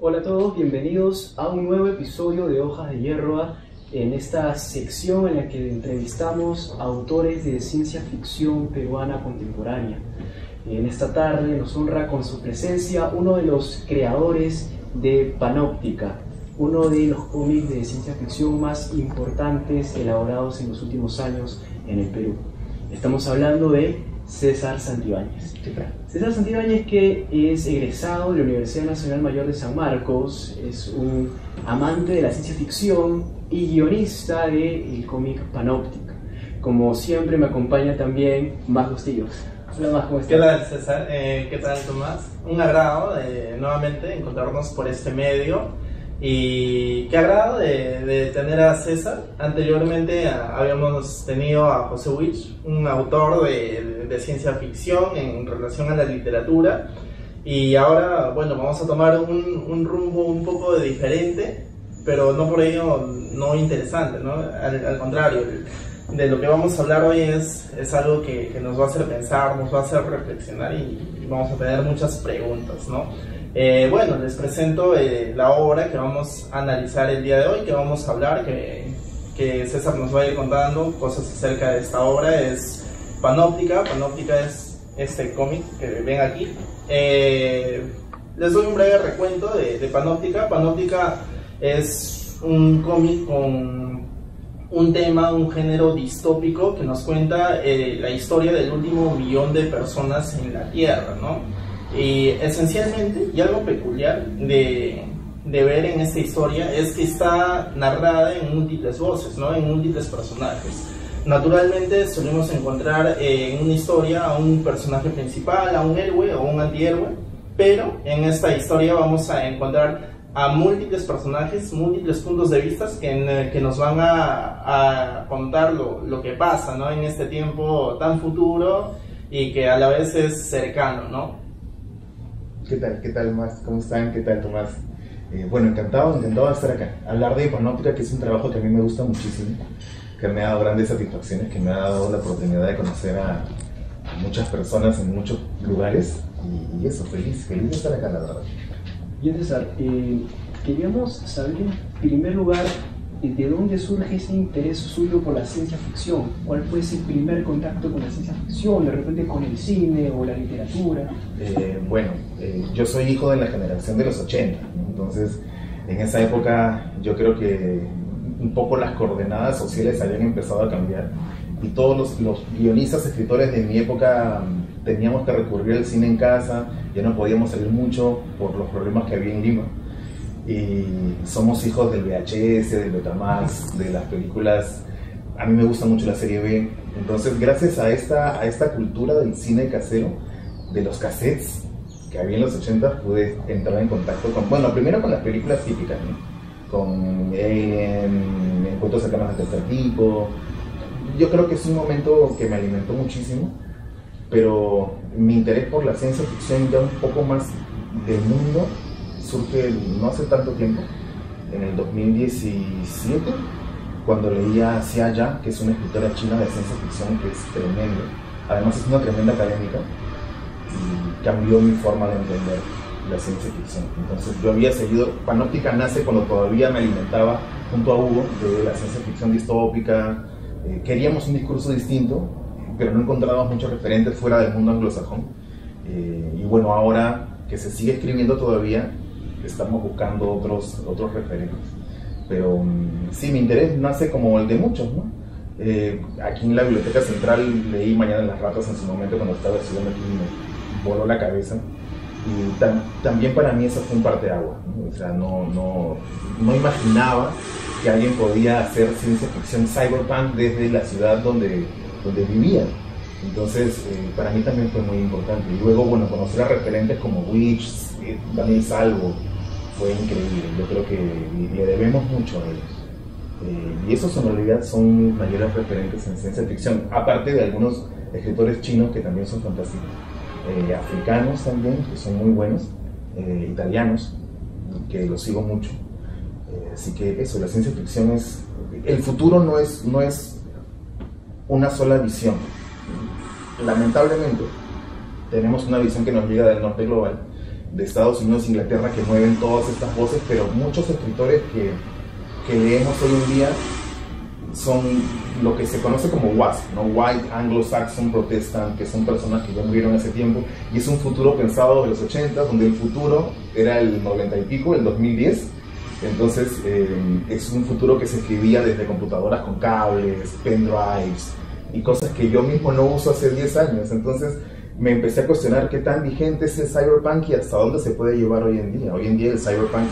Hola a todos, bienvenidos a un nuevo episodio de Hojas de Hierro, en esta sección en la que entrevistamos a autores de ciencia ficción peruana contemporánea. En esta tarde nos honra con su presencia uno de los creadores de Panóptica, uno de los cómics de ciencia ficción más importantes elaborados en los últimos años en el Perú. Estamos hablando de César Santibáñez. César Santibáñez, que es egresado de la Universidad Nacional Mayor de San Marcos, es un amante de la ciencia ficción y guionista del cómic Panóptica. Como siempre me acompaña también Más Bustillos. Hola Más, ¿cómo estás? ¿Qué tal, César? ¿Qué tal, Tomás? Un agrado nuevamente encontrarnos por este medio. Y qué agrado de tener a César. Anteriormente habíamos tenido a José Witch, un autor de ciencia ficción en relación a la literatura. Y ahora, bueno, vamos a tomar un rumbo un poco diferente, pero no por ello no interesante, ¿no? Al contrario, de lo que vamos a hablar hoy es algo que nos va a hacer pensar, nos va a hacer reflexionar y vamos a tener muchas preguntas, ¿no? Bueno, les presento la obra que vamos a analizar el día de hoy, que vamos a hablar, que César nos va a ir contando cosas acerca de esta obra. Es Panóptica. Panóptica es este cómic que ven aquí. Les doy un breve recuento de Panóptica. Panóptica es un cómic con un tema, un género distópico que nos cuenta la historia del último millón de personas en la Tierra, ¿no? Y esencialmente, y algo peculiar de ver en esta historia, es que está narrada en múltiples voces, ¿no? En múltiples personajes. Naturalmente solemos encontrar en una historia a un personaje principal, a un héroe o un antihéroe, pero en esta historia vamos a encontrar a múltiples personajes, múltiples puntos de vista que nos van a contar lo que pasa, ¿no? En este tiempo tan futuro y que a la vez es cercano, ¿no? ¿Qué tal, Más? ¿Cómo están? ¿Qué tal, Tomás? Bueno, encantado de estar acá. Hablar de Panóptica, que es un trabajo que a mí me gusta muchísimo, que me ha dado grandes satisfacciones, que me ha dado la oportunidad de conocer a muchas personas en muchos lugares, y eso, feliz de estar acá, la verdad. Bien, César, queríamos saber en primer lugar de dónde surge ese interés suyo por la ciencia ficción. ¿Cuál fue ese primer contacto con la ciencia ficción? ¿De repente con el cine o la literatura? Bueno, yo soy hijo de la generación de los 80, ¿no? Entonces en esa época yo creo que un poco las coordenadas sociales habían empezado a cambiar y todos los guionistas, escritores de mi época teníamos que recurrir al cine en casa, ya no podíamos salir mucho por los problemas que había en Lima. Y somos hijos del VHS, del Betamax, de las películas. A mí me gusta mucho la serie B. Entonces, gracias a esta cultura del cine casero, de los cassettes que había en los 80, pude entrar en contacto con, bueno, primero con las películas típicas, ¿no? Con Encuentros cercanos al tercer tipo. Yo creo que es un momento que me alimentó muchísimo, pero mi interés por la ciencia ficción ya un poco más del mundo surge no hace tanto tiempo, en el 2017, cuando leía a Xia Ya, que es una escritora china de ciencia ficción que es tremenda. Además es una tremenda académica y cambió mi forma de entender la ciencia ficción. Entonces yo había seguido, Panóptica nace cuando todavía me alimentaba junto a Hugo de la ciencia ficción distópica. Queríamos un discurso distinto, pero no encontrábamos muchos referentes fuera del mundo anglosajón. Y bueno, ahora que se sigue escribiendo todavía, estamos buscando otros referentes. Pero sí, mi interés nace como el de muchos, ¿no? Aquí en la Biblioteca Central leí Mañana en las Ratas en su momento cuando estaba estudiando aquí, me voló la cabeza. Y también para mí eso fue un parteaguas, ¿no? O sea, no imaginaba que alguien podía hacer ciencia ficción cyberpunk desde la ciudad donde vivía. Entonces, para mí también fue muy importante. Y luego, bueno, conocer a referentes como Witch, Daniel Salvo, fue increíble. Yo creo que le debemos mucho a ellos. Y esos en realidad son mis mayores referentes en ciencia ficción, aparte de algunos escritores chinos que también son fantásticos. Africanos también, que son muy buenos. italianos, que los sigo mucho. Así que eso, la ciencia ficción es... El futuro no es una sola visión. Lamentablemente, tenemos una visión que nos llega del norte global, de Estados Unidos e Inglaterra, que mueven todas estas voces, pero muchos escritores que leemos hoy en día son lo que se conoce como WASP, ¿no? White Anglo-Saxon Protestant, que son personas que ya murieron hace tiempo, y es un futuro pensado de los 80, donde el futuro era el 90 y pico, el 2010. Entonces es un futuro que se escribía desde computadoras con cables, pendrives y cosas que yo mismo no uso hace 10 años. Entonces me empecé a cuestionar qué tan vigente es el cyberpunk y hasta dónde se puede llevar hoy en día. Hoy en día el cyberpunk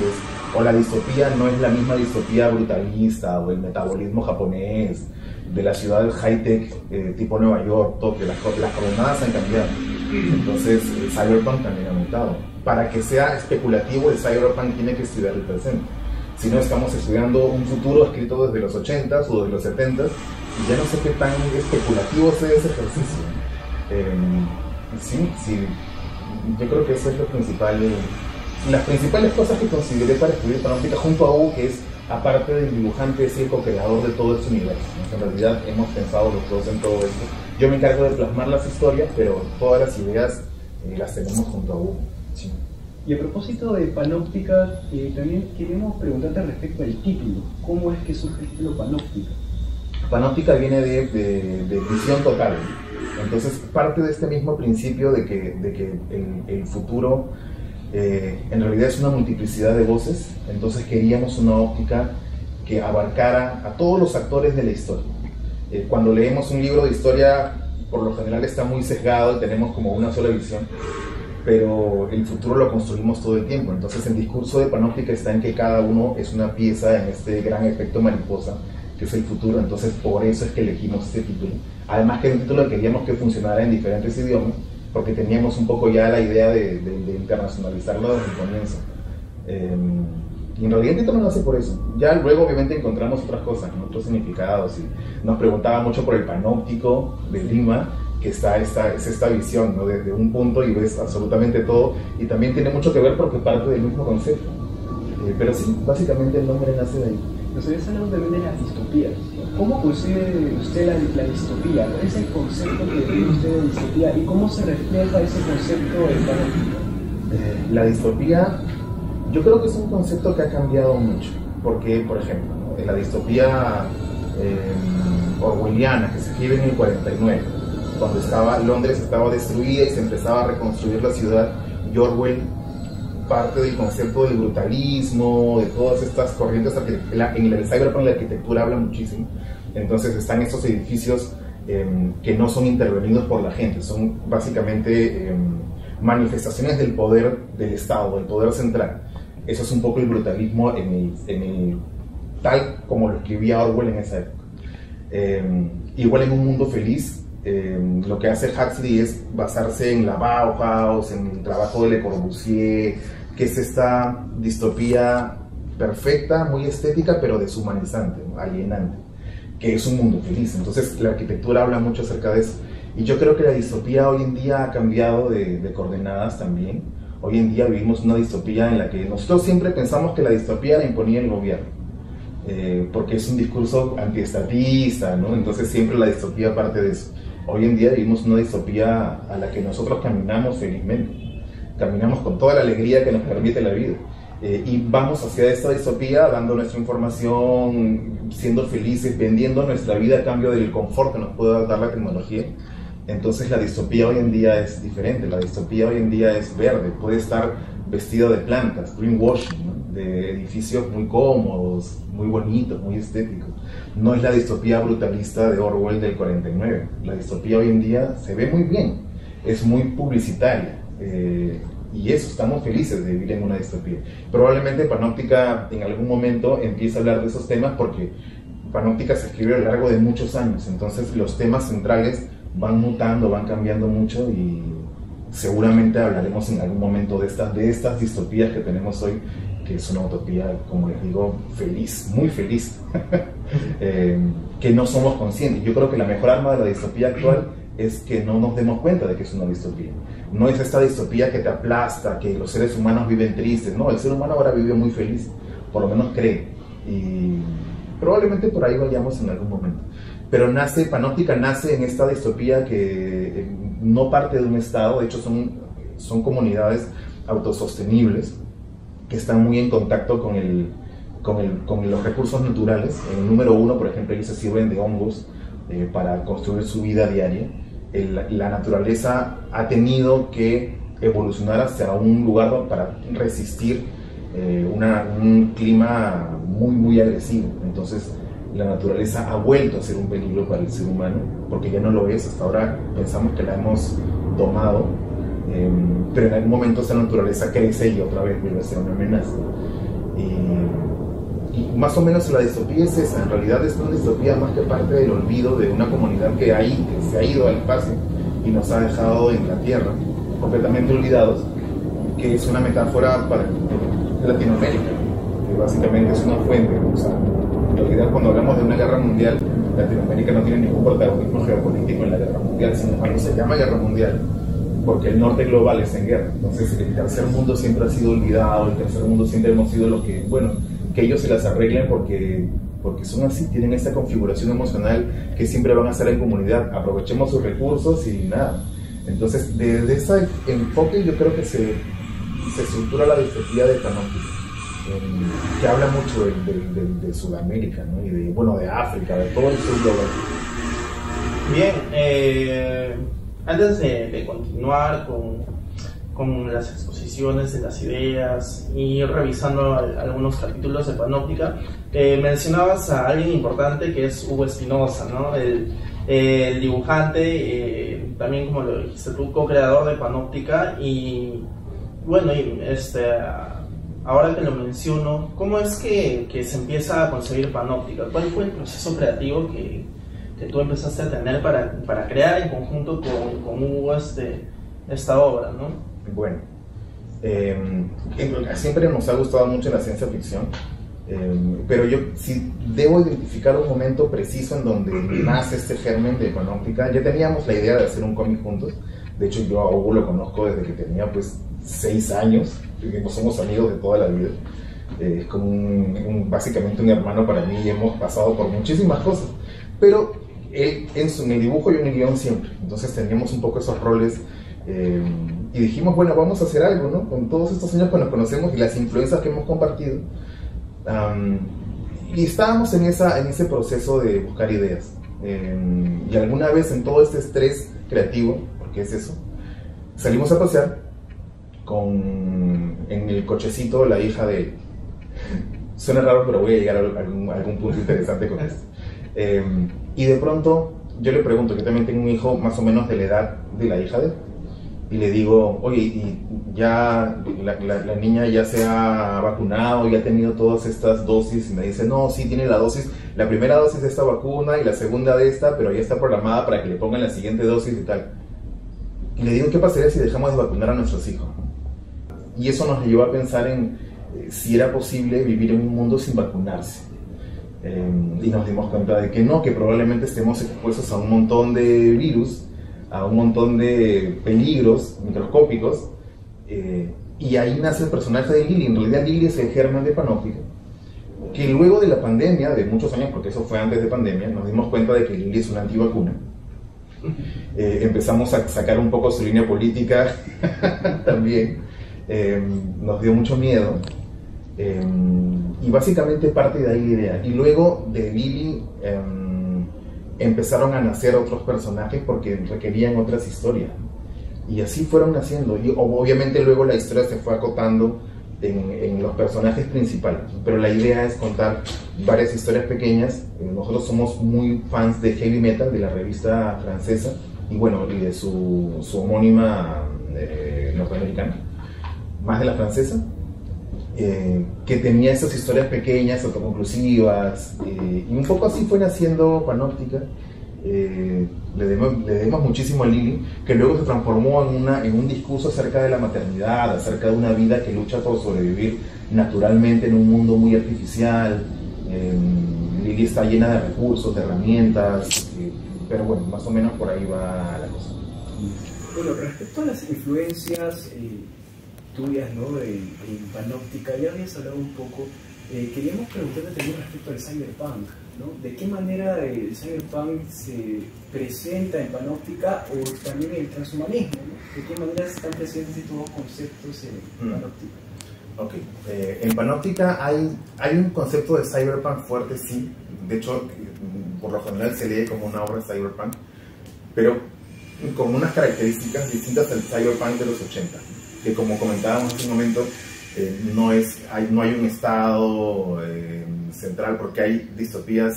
o la distopía no es la misma distopía brutalista o el metabolismo japonés de las ciudades high-tech tipo Nueva York, Tokio. Las coordenadas han cambiado. Entonces el cyberpunk también ha aumentado. Para que sea especulativo, el cyberpunk tiene que estudiar el presente. Si no, estamos estudiando un futuro escrito desde los 80s o desde los 70s, y ya no sé qué tan especulativo sea ese ejercicio. Sí, yo creo que eso es lo principal. Las principales cosas que consideré para escribir Panóptica junto a Hugo, que es, aparte del dibujante, es el co-creador de todo este universo, ¿no? En realidad hemos pensado los dos en todo esto. Yo me encargo de plasmar las historias, pero todas las ideas las tenemos junto a Hugo. Sí. Y a propósito de Panóptica, también queremos preguntarte respecto al título. ¿Cómo es que surge el título Panóptica? Panóptica viene de visión total. Entonces parte de este mismo principio de que el futuro en realidad es una multiplicidad de voces. Entonces queríamos una óptica que abarcara a todos los actores de la historia. Cuando leemos un libro de historia, por lo general está muy sesgado y tenemos como una sola visión, pero el futuro lo construimos todo el tiempo. Entonces el discurso de Panóptica está en que cada uno es una pieza en este gran efecto mariposa que es el futuro. Entonces por eso es que elegimos este título. Además que el título queríamos que funcionara en diferentes idiomas, porque teníamos un poco ya la idea de internacionalizarlo desde el comienzo. Y en realidad el título nace por eso. Ya luego obviamente encontramos otras cosas, ¿no? Otros significados, y nos preguntaba mucho por el panóptico de Lima, que es esta visión, ¿no? Desde un punto y ves absolutamente todo, y también tiene mucho que ver porque parte del mismo concepto. Pero sí, básicamente el nombre nace de ahí. Nos habías hablado también de las distopías. ¿Cómo concibe usted la distopía? ¿Cuál es el concepto que tiene usted de distopía y cómo se refleja ese concepto en Panóptica? La distopía, yo creo que es un concepto que ha cambiado mucho, porque, por ejemplo, la distopía orwelliana, que se escribe en el 49, cuando Londres estaba destruida y se empezaba a reconstruir la ciudad, y Orwell parte del concepto del brutalismo, de todas estas corrientes. En el cyberpunk la arquitectura habla muchísimo. Entonces están estos edificios que no son intervenidos por la gente, son básicamente manifestaciones del poder del Estado, del poder central. Eso es un poco el brutalismo tal como lo escribía Orwell en esa época. Igual en Un Mundo Feliz, lo que hace Huxley es basarse en la Bauhaus, en el trabajo de Le Corbusier, que es esta distopía perfecta, muy estética, pero deshumanizante, ¿no? Alienante, que es un mundo feliz. Entonces la arquitectura habla mucho acerca de eso. Y yo creo que la distopía hoy en día ha cambiado de coordenadas también. Hoy en día vivimos una distopía en la que nosotros siempre pensamos que la distopía la imponía el gobierno, porque es un discurso antiestatista, ¿no? Entonces siempre la distopía parte de eso. Hoy en día vivimos una distopía a la que nosotros caminamos felizmente. Caminamos con toda la alegría que nos permite la vida. Y vamos hacia esta distopía dando nuestra información, siendo felices, vendiendo nuestra vida a cambio del confort que nos puede dar la tecnología. Entonces la distopía hoy en día es diferente. La distopía hoy en día es verde, puede estar vestida de plantas, greenwashing, ¿no? De edificios muy cómodos, muy bonitos, muy estéticos. No es la distopía brutalista de Orwell del 49. La distopía hoy en día se ve muy bien, es muy publicitaria. Y eso, estamos felices de vivir en una distopía. Probablemente Panóptica en algún momento empiece a hablar de esos temas, porque Panóptica se escribió a lo largo de muchos años. Entonces los temas centrales van mutando, van cambiando mucho, y seguramente hablaremos en algún momento de estas distopías que tenemos hoy, que es una utopía, como les digo, feliz, muy feliz, que no somos conscientes. Yo creo que la mejor arma de la distopía actual es que no nos demos cuenta de que es una distopía. No es esta distopía que te aplasta, que los seres humanos viven tristes. No, el ser humano ahora vive muy feliz, por lo menos cree. Y probablemente por ahí vayamos en algún momento. Pero Panóptica nace en esta distopía que no parte de un Estado, de hecho son comunidades autosostenibles que están muy en contacto con los recursos naturales. En el número 1, por ejemplo, ellos se sirven de hongos para construir su vida diaria. La naturaleza ha tenido que evolucionar hacia un lugar para resistir un clima muy agresivo. Entonces la naturaleza ha vuelto a ser un peligro para el ser humano, porque ya no lo es. Hasta ahora pensamos que la hemos domado, pero en algún momento esta naturaleza crece y otra vez vuelve a ser una amenaza. Y más o menos la distopía es esa. En realidad es una distopía más que parte del olvido de una comunidad que se ha ido al espacio y nos ha dejado en la Tierra completamente olvidados, que es una metáfora para Latinoamérica, que básicamente es una fuente. O sea, en realidad, cuando hablamos de una guerra mundial, Latinoamérica no tiene ningún protagonismo geopolítico en la guerra mundial. Sin embargo, se llama guerra mundial porque el norte global está en guerra. Entonces el tercer mundo siempre ha sido olvidado, el tercer mundo siempre hemos sido lo que, bueno, que ellos se las arreglen porque son así, tienen esta configuración emocional que siempre van a estar en comunidad. Aprovechemos sus recursos y nada. Entonces, desde ese enfoque yo creo que se estructura la distopía de Panóptica, que habla mucho de Sudamérica, ¿no? Y de África, de todo el sur global. Bien, antes de continuar con las exposiciones de las ideas y revisando algunos capítulos de Panóptica, mencionabas a alguien importante que es Hugo Espinosa, ¿no? El dibujante, también como lo dijiste tú, co-creador de Panóptica. Y bueno, ahora que lo menciono, ¿cómo es que se empieza a concebir Panóptica? ¿Cuál fue el proceso creativo que tú empezaste a tener para crear en conjunto con Hugo esta obra, ¿no? Bueno, siempre nos ha gustado mucho la ciencia ficción, pero yo sí debo identificar un momento preciso en donde nace este germen de Panóptica. Ya teníamos la idea de hacer un cómic juntos. De hecho, yo a Hugo lo conozco desde que tenía 6 años, somos amigos de toda la vida. Es como básicamente un hermano para mí y hemos pasado por muchísimas cosas. Pero él en el dibujo y en el guión siempre. Entonces teníamos un poco esos roles. Y dijimos, bueno, vamos a hacer algo, ¿no? Con todos estos años que nos conocemos y las influencias que hemos compartido. Y estábamos en ese proceso de buscar ideas. Y alguna vez en todo este estrés creativo, porque es eso, salimos a pasear en el cochecito la hija de él. Suena raro, pero voy a llegar a algún punto interesante con esto. Y de pronto yo le pregunto, yo también tengo un hijo más o menos de la edad de la hija de él. Y le digo, oye, ¿y ya la niña ya se ha vacunado, ya ha tenido todas estas dosis? Y me dice, no, sí, tiene la primera dosis de esta vacuna y la segunda de esta, pero ya está programada para que le pongan la siguiente dosis y tal. Y le digo, ¿qué pasaría si dejamos de vacunar a nuestros hijos? Y eso nos llevó a pensar en si era posible vivir en un mundo sin vacunarse. Y nos dimos cuenta de que no, que probablemente estemos expuestos a un montón de virus, a un montón de peligros microscópicos, y ahí nace el personaje de Lily. En realidad Lily es el germen de Panóptica, que luego de la pandemia, de muchos años, porque eso fue antes de pandemia, nos dimos cuenta de que Lily es una antivacuna. Empezamos a sacar un poco su línea política también, nos dio mucho miedo, y básicamente parte de ahí la idea. Y luego de Lily empezaron a nacer otros personajes porque requerían otras historias, y así fueron naciendo. Y obviamente luego la historia se fue acotando en los personajes principales, pero la idea es contar varias historias pequeñas. Nosotros somos muy fans de heavy metal, de la revista francesa, y bueno, y de su homónima norteamericana, más de la francesa, que tenía esas historias pequeñas, autoconclusivas, y un poco así fue naciendo Panóptica. Le debemos muchísimo a Lily, que luego se transformó en un discurso acerca de la maternidad, acerca de una vida que lucha por sobrevivir naturalmente en un mundo muy artificial. Lily está llena de recursos, de herramientas, pero bueno, más o menos por ahí va la cosa. Bueno, respecto a las influencias tuyas, ¿no? En Panóptica, ya habías hablado un poco. Queríamos preguntarte también respecto al cyberpunk, ¿no? ¿De qué manera el cyberpunk se presenta en Panóptica o también el transhumanismo, ¿no? ¿De qué manera están presentes estos dos conceptos en Panóptica? Ok, en Panóptica hay un concepto de cyberpunk fuerte, sí. De hecho, por lo general se lee como una obra cyberpunk, pero con unas características distintas al cyberpunk de los 80, que como comentábamos hace un momento, no hay un estado central, porque hay distopías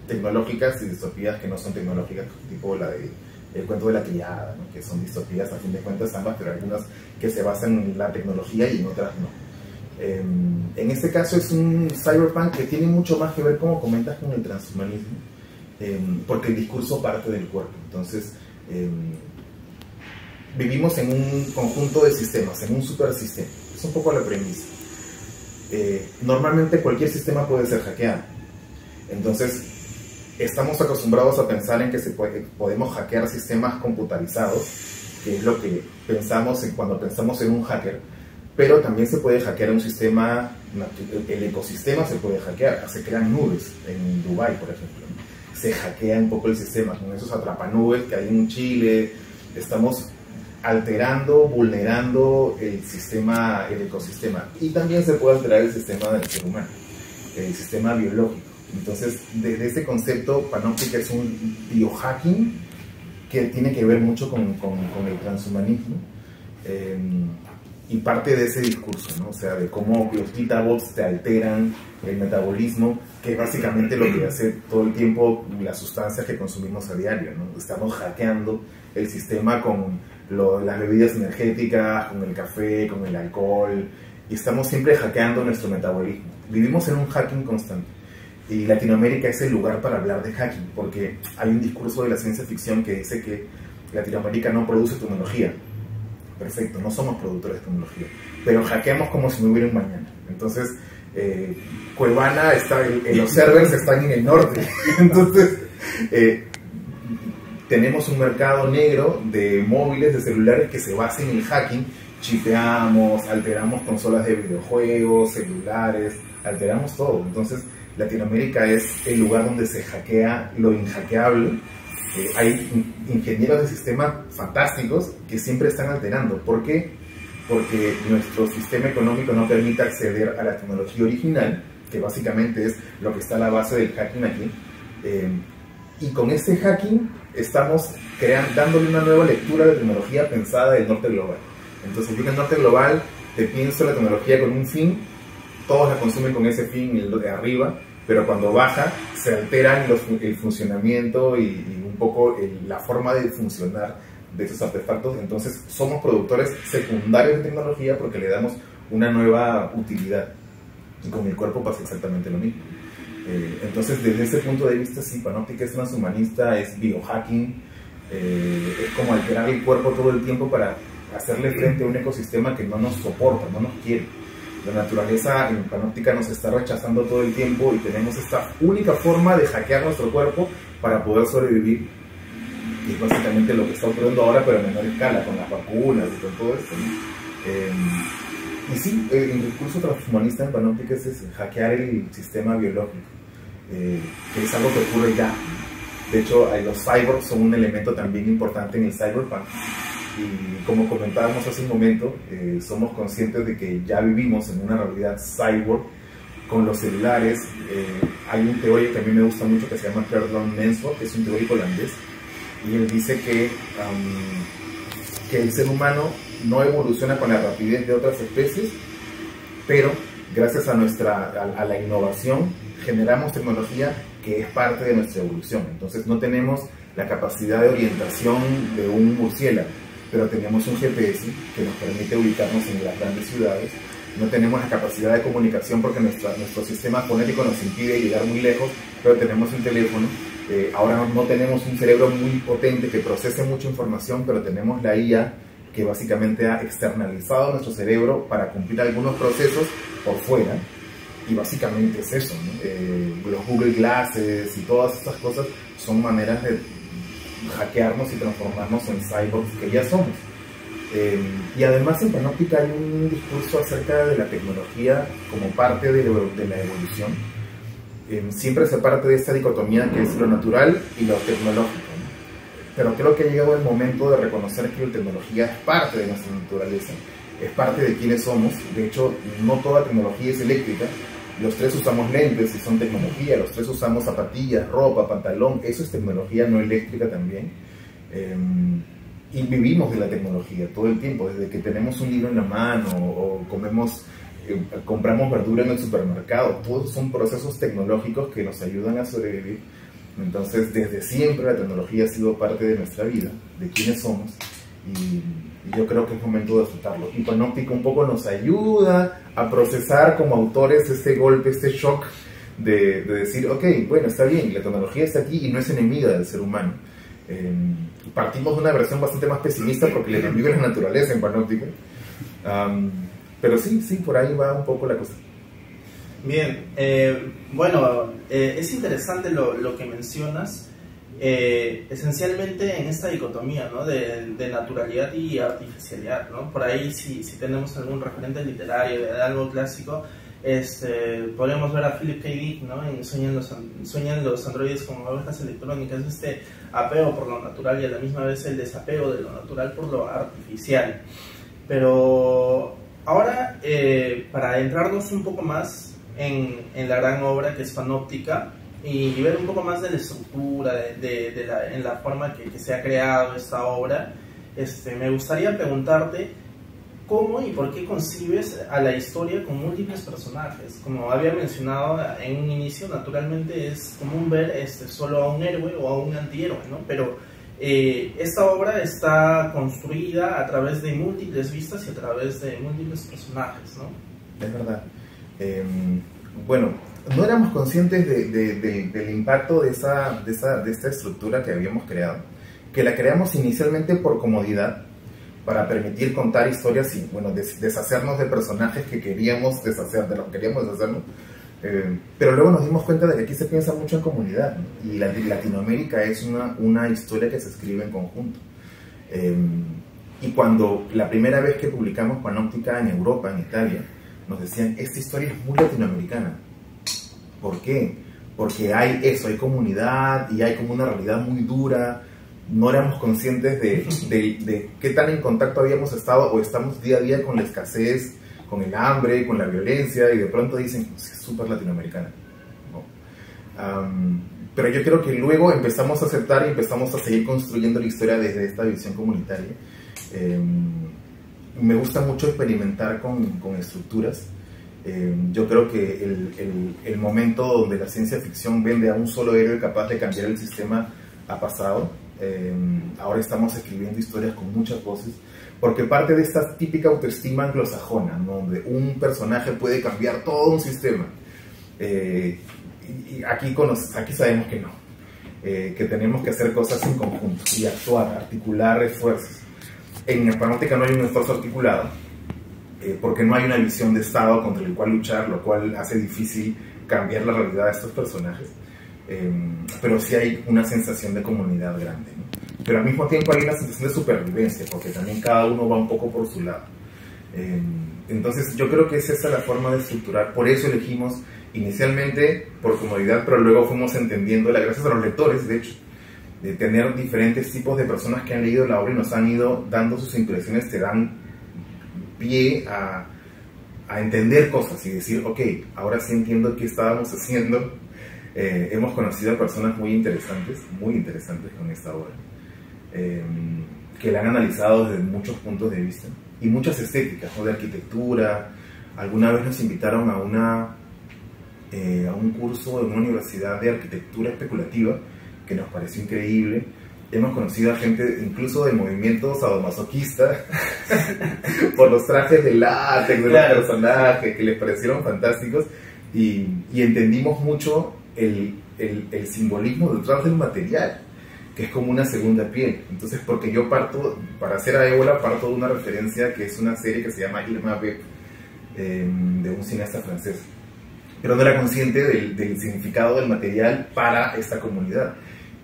tecnológicas y distopías que no son tecnológicas, tipo la de El cuento de la criada, ¿no? Que son distopías a fin de cuentas ambas, pero algunas que se basan en la tecnología y en otras no. En este caso es un cyberpunk que tiene mucho más que ver, como comentas, con el transhumanismo, porque el discurso parte del cuerpo. Entonces vivimos en un conjunto de sistemas, en un supersistema. Es un poco la premisa. Normalmente cualquier sistema puede ser hackeado. Entonces estamos acostumbrados a pensar en que podemos hackear sistemas computarizados, que es lo que pensamos cuando pensamos en un hacker. Pero también se puede hackear un sistema, el ecosistema se puede hackear, se crean nubes en Dubái, por ejemplo. Se hackea un poco el sistema con esos atrapanubes que hay en Chile. Estamos alterando, vulnerando el sistema, el ecosistema. Y también se puede alterar el sistema del ser humano, el sistema biológico. Entonces, desde ese concepto, Panóptica es un biohacking que tiene que ver mucho con el transhumanismo. Y parte de ese discurso, ¿no? O sea, de cómo los GitHubs te alteran el metabolismo, que es básicamente lo que hace todo el tiempo las sustancias que consumimos a diario, ¿no? Estamos hackeando el sistema con las bebidas energéticas, con el café, con el alcohol, y estamos siempre hackeando nuestro metabolismo. Vivimos en un hacking constante. Y Latinoamérica es el lugar para hablar de hacking, porque hay un discurso de la ciencia ficción que dice que Latinoamérica no produce tecnología. Perfecto, no somos productores de tecnología, pero hackeamos como si no hubiera un mañana. Entonces, Cuevana los servers están en el norte. Entonces, tenemos un mercado negro de móviles, de celulares que se basa en el hacking. Chipeamos, alteramos consolas de videojuegos, celulares, alteramos todo. Entonces, Latinoamérica es el lugar donde se hackea lo inhackeable. Hay ingenieros de sistemas fantásticos que siempre están alterando. ¿Por qué? Porque nuestro sistema económico no permite acceder a la tecnología original, que básicamente es lo que está a la base del hacking aquí. Y con este hacking estamos dándole una nueva lectura de tecnología pensada del norte global. Entonces, yo en el norte global te pienso la tecnología con un fin, todos la consumen con ese fin, el de arriba, pero cuando baja se alteran el funcionamiento y un poco la forma de funcionar de esos artefactos. Entonces somos productores secundarios de tecnología porque le damos una nueva utilidad, y con el cuerpo pasa exactamente lo mismo. Entonces, desde ese punto de vista, sí, Panóptica es transhumanista, es biohacking, es como alterar el cuerpo todo el tiempo para hacerle frente a un ecosistema que no nos soporta, no nos quiere. La naturaleza en Panóptica nos está rechazando todo el tiempo y tenemos esta única forma de hackear nuestro cuerpo para poder sobrevivir. Y es básicamente lo que está ocurriendo ahora, pero a menor escala, con las vacunas y con todo esto, ¿no? Y sí, el discurso transhumanista en Panóptica es hackear el sistema biológico, que es algo que ocurre ya. De hecho, los cyborgs son un elemento también importante en el cyberpunk. Y como comentábamos hace un momento, somos conscientes de que ya vivimos en una realidad cyborg con los celulares. Hay un teórico que a mí me gusta mucho que se llama Ferdinand Mensford, que es un teórico holandés, y él dice que el ser humano no evoluciona con la rapidez de otras especies, pero gracias a la innovación generamos tecnología que es parte de nuestra evolución. Entonces no tenemos la capacidad de orientación de un murciélago, pero tenemos un GPS que nos permite ubicarnos en las grandes ciudades. No tenemos la capacidad de comunicación porque nuestro sistema fonético nos impide llegar muy lejos, pero tenemos un teléfono. Ahora no tenemos un cerebro muy potente que procese mucha información, pero tenemos la IA que básicamente ha externalizado nuestro cerebro para cumplir algunos procesos por fuera. Y básicamente es eso, ¿no? Los Google Glasses y todas estas cosas son maneras de hackearnos y transformarnos en cyborgs que ya somos. Y además en Panóptica hay un discurso acerca de la tecnología como parte de la evolución. Siempre se parte de esta dicotomía que es lo natural y lo tecnológico, ¿no? Pero creo que ha llegado el momento de reconocer que la tecnología es parte de nuestra naturaleza, es parte de quienes somos. De hecho, no toda tecnología es eléctrica. Los tres usamos lentes y son tecnología, los tres usamos zapatillas, ropa, pantalón, eso es tecnología no eléctrica también. Y vivimos de la tecnología todo el tiempo, desde que tenemos un libro en la mano o compramos verdura en el supermercado. Todos son procesos tecnológicos que nos ayudan a sobrevivir. Entonces, desde siempre la tecnología ha sido parte de nuestra vida, de quiénes somos, y yo creo que es momento de disfrutarlo. Y Panóptica un poco nos ayuda a procesar como autores este golpe, este shock de decir, ok, bueno, está bien, la tecnología está aquí y no es enemiga del ser humano. Partimos de una versión bastante más pesimista porque el enemigo es la naturaleza en Panóptica. Pero sí, por ahí va un poco la cosa. Bien, bueno, es interesante lo que mencionas, esencialmente en esta dicotomía, ¿no? de naturalidad y artificialidad, ¿no? Por ahí si tenemos algún referente literario de algo clásico, podemos ver a Philip K. Dick, ¿no? En Sueñan los androides como ovejas electrónicas, este apego por lo natural y a la misma vez el desapego de lo natural por lo artificial. Pero ahora, para adentrarnos un poco más en la gran obra que es Panóptica y ver un poco más de la estructura, en la forma que se ha creado esta obra, me gustaría preguntarte cómo y por qué concibes a la historia con múltiples personajes. Como había mencionado en un inicio, naturalmente es común ver solo a un héroe o a un antihéroe, ¿no? Pero esta obra está construida a través de múltiples vistas y a través de múltiples personajes, ¿no? Es verdad. Bueno, no éramos conscientes del impacto de esta estructura que habíamos creado, que la creamos inicialmente por comodidad, para permitir contar historias y, bueno, deshacernos de personajes que queríamos deshacernos, pero luego nos dimos cuenta de que aquí se piensa mucho en comunidad, ¿no? Y Latinoamérica es una historia que se escribe en conjunto. Y cuando la primera vez que publicamos Panóptica en Europa, en Italia, nos decían, esta historia es muy latinoamericana. ¿Por qué? Porque hay eso, hay comunidad y hay como una realidad muy dura. No éramos conscientes de qué tan en contacto habíamos estado o estamos día a día con la escasez, con el hambre, con la violencia, y de pronto dicen, pues, es súper latinoamericana, ¿no? Pero yo creo que luego empezamos a aceptar y empezamos a seguir construyendo la historia desde esta visión comunitaria. Me gusta mucho experimentar con estructuras. Yo creo que el momento donde la ciencia ficción vende a un solo héroe capaz de cambiar el sistema ha pasado. Ahora estamos escribiendo historias con muchas voces, porque parte de esta típica autoestima anglosajona, ¿no? Donde un personaje puede cambiar todo un sistema. Y aquí sabemos que no, que tenemos que hacer cosas en conjunto y actuar, articular esfuerzos. En Panóptica no hay un esfuerzo articulado, porque no hay una visión de Estado contra el cual luchar, lo cual hace difícil cambiar la realidad de estos personajes. Pero sí hay una sensación de comunidad grande, ¿no? Pero al mismo tiempo hay una sensación de supervivencia, porque también cada uno va un poco por su lado. Entonces yo creo que es esa la forma de estructurar. Por eso elegimos inicialmente por comodidad, pero luego fuimos entendiendo, gracias a los lectores, de hecho, de tener diferentes tipos de personas que han leído la obra y nos han ido dando sus impresiones, te dan pie a entender cosas y decir, ok, ahora sí entiendo qué estábamos haciendo. Hemos conocido a personas muy interesantes con esta obra, que la han analizado desde muchos puntos de vista y muchas estéticas, ¿no? De arquitectura. Alguna vez nos invitaron a un curso en una universidad de arquitectura especulativa que nos pareció increíble. Hemos conocido a gente incluso del movimiento sadomasoquista por los trajes de látex de los personajes que les parecieron fantásticos, y entendimos mucho el simbolismo detrás del material, que es como una segunda piel. Entonces, porque yo para hacer a Ébola, parto de una referencia que es una serie que se llama Irma Vep, de un cineasta francés, pero no era consciente del significado del material para esta comunidad.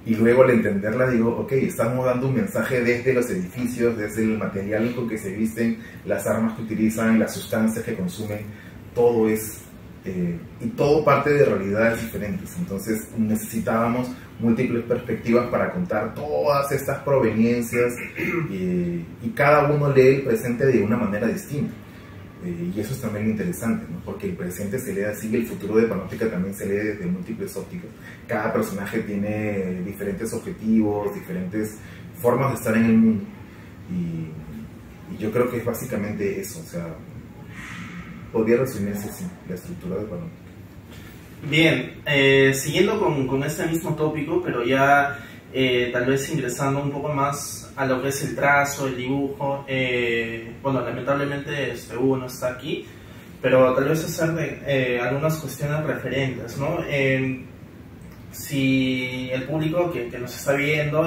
Y luego al entenderla digo, ok, estamos dando un mensaje desde los edificios, desde el material con que se visten, las armas que utilizan, las sustancias que consumen, todo es, y todo parte de realidades diferentes. Entonces necesitábamos múltiples perspectivas para contar todas estas proveniencias, y cada uno lee el presente de una manera distinta. Y eso es también interesante, ¿no? Porque el presente se lee así y el futuro de Panóptica también se lee desde múltiples ópticas. Cada personaje tiene diferentes objetivos, diferentes formas de estar en el mundo. Y yo creo que es básicamente eso. O sea, podría resumirse así, la estructura de Panóptica. Bien, siguiendo con este mismo tópico, pero ya tal vez ingresando un poco más a lo que es el trazo, el dibujo. Bueno, lamentablemente Hugo no está aquí, pero tal vez hacer algunas cuestiones referentes, ¿no? Si el público que nos está viendo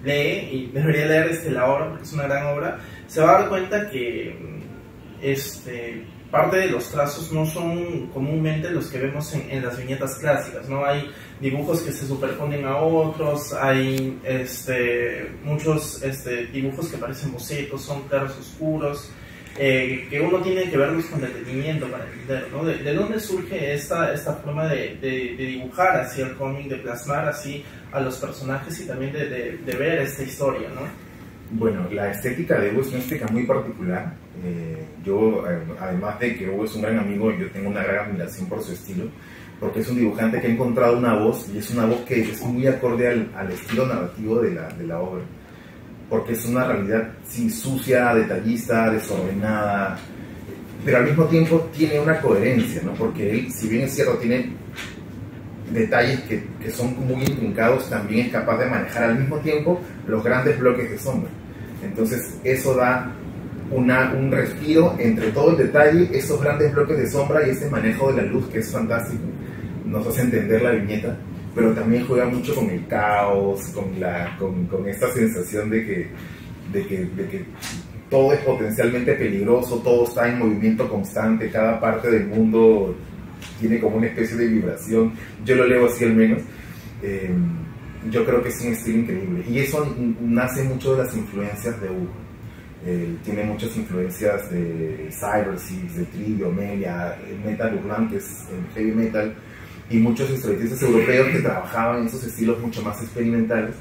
lee, y debería leer la obra porque es una gran obra, se va a dar cuenta que parte de los trazos no son comúnmente los que vemos en las viñetas clásicas, ¿no? Hay dibujos que se superponen a otros, hay muchos dibujos que parecen bocetos, son claros oscuros, que uno tiene que verlos con detenimiento para entender, ¿no? ¿De dónde surge esta forma de dibujar así el cómic, de plasmar así a los personajes y también de ver esta historia, ¿no? Bueno, la estética de Hugo es una estética muy particular. Yo, además de que Hugo es un gran amigo, yo tengo una gran admiración por su estilo, porque es un dibujante que ha encontrado una voz, y es una voz que es muy acorde al estilo narrativo de la obra, porque es una realidad sí, sucia, detallista, desordenada, pero al mismo tiempo tiene una coherencia, ¿no? Porque él, si bien es cierto, tiene detalles que son muy intrincados, también es capaz de manejar al mismo tiempo los grandes bloques de sombra. Entonces eso da un respiro entre todo el detalle, esos grandes bloques de sombra y ese manejo de la luz que es fantástico. Nos hace entender la viñeta, pero también juega mucho con el caos, con esta sensación de que todo es potencialmente peligroso, todo está en movimiento constante, cada parte del mundo tiene como una especie de vibración. Yo lo leo así al menos. Yo creo que es un estilo increíble, y eso nace mucho de las influencias de Hugo. Tiene muchas influencias de Cybersea, de Trivium, Melia, el metal urban, que es el heavy metal, y muchos historietistas europeos que trabajaban en esos estilos mucho más experimentales,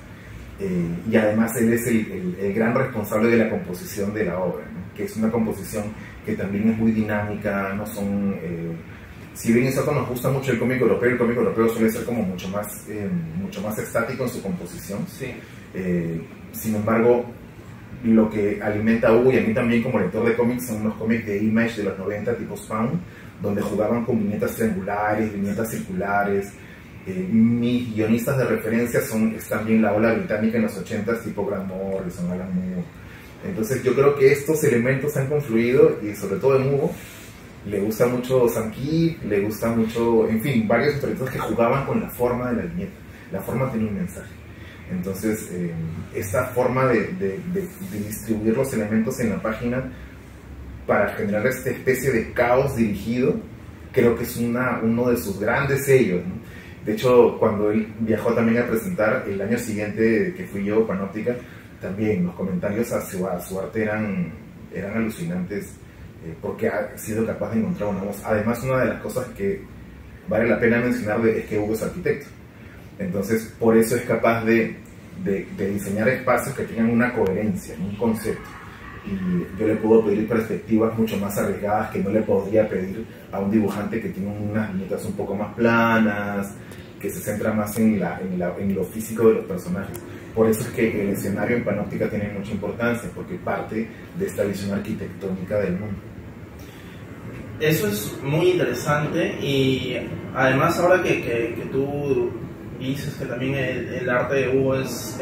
y además él es el gran responsable de la composición de la obra, ¿no? Que es una composición que también es muy dinámica, no son... si bien eso nos gusta mucho el cómic europeo suele ser como mucho más estático en su composición. Sí. Sin embargo, lo que alimenta a Hugo y a mí también como lector de cómics son los cómics de Image de los 90, tipo Spawn, donde jugaban con viñetas triangulares, viñetas circulares. Mis guionistas de referencia es también la ola británica en los 80, tipo Grant Morrison, Alan Moore. Entonces yo creo que estos elementos han confluido, y sobre todo en Hugo le gusta mucho Sam Kidd, le gusta mucho, en fin, varios historietas que jugaban con la forma de la viñeta. La forma tiene un mensaje. Entonces, esta forma de distribuir los elementos en la página para generar esta especie de caos dirigido, creo que es uno de sus grandes sellos, ¿no? De hecho, cuando él viajó también a presentar el año siguiente que fui yo, Panóptica, también los comentarios a su arte eran alucinantes, porque ha sido capaz de encontrar una voz. Además, una de las cosas que vale la pena mencionar es que Hugo es arquitecto. Entonces, por eso es capaz de diseñar espacios que tengan una coherencia, un concepto. Y yo le puedo pedir perspectivas mucho más arriesgadas que no le podría pedir a un dibujante que tiene unas viñetas un poco más planas, que se centra más en lo físico de los personajes. Por eso es que el escenario en Panóptica tiene mucha importancia, porque parte de esta visión arquitectónica del mundo. Eso es muy interesante, y además ahora que tú dices que también el arte de Hugo es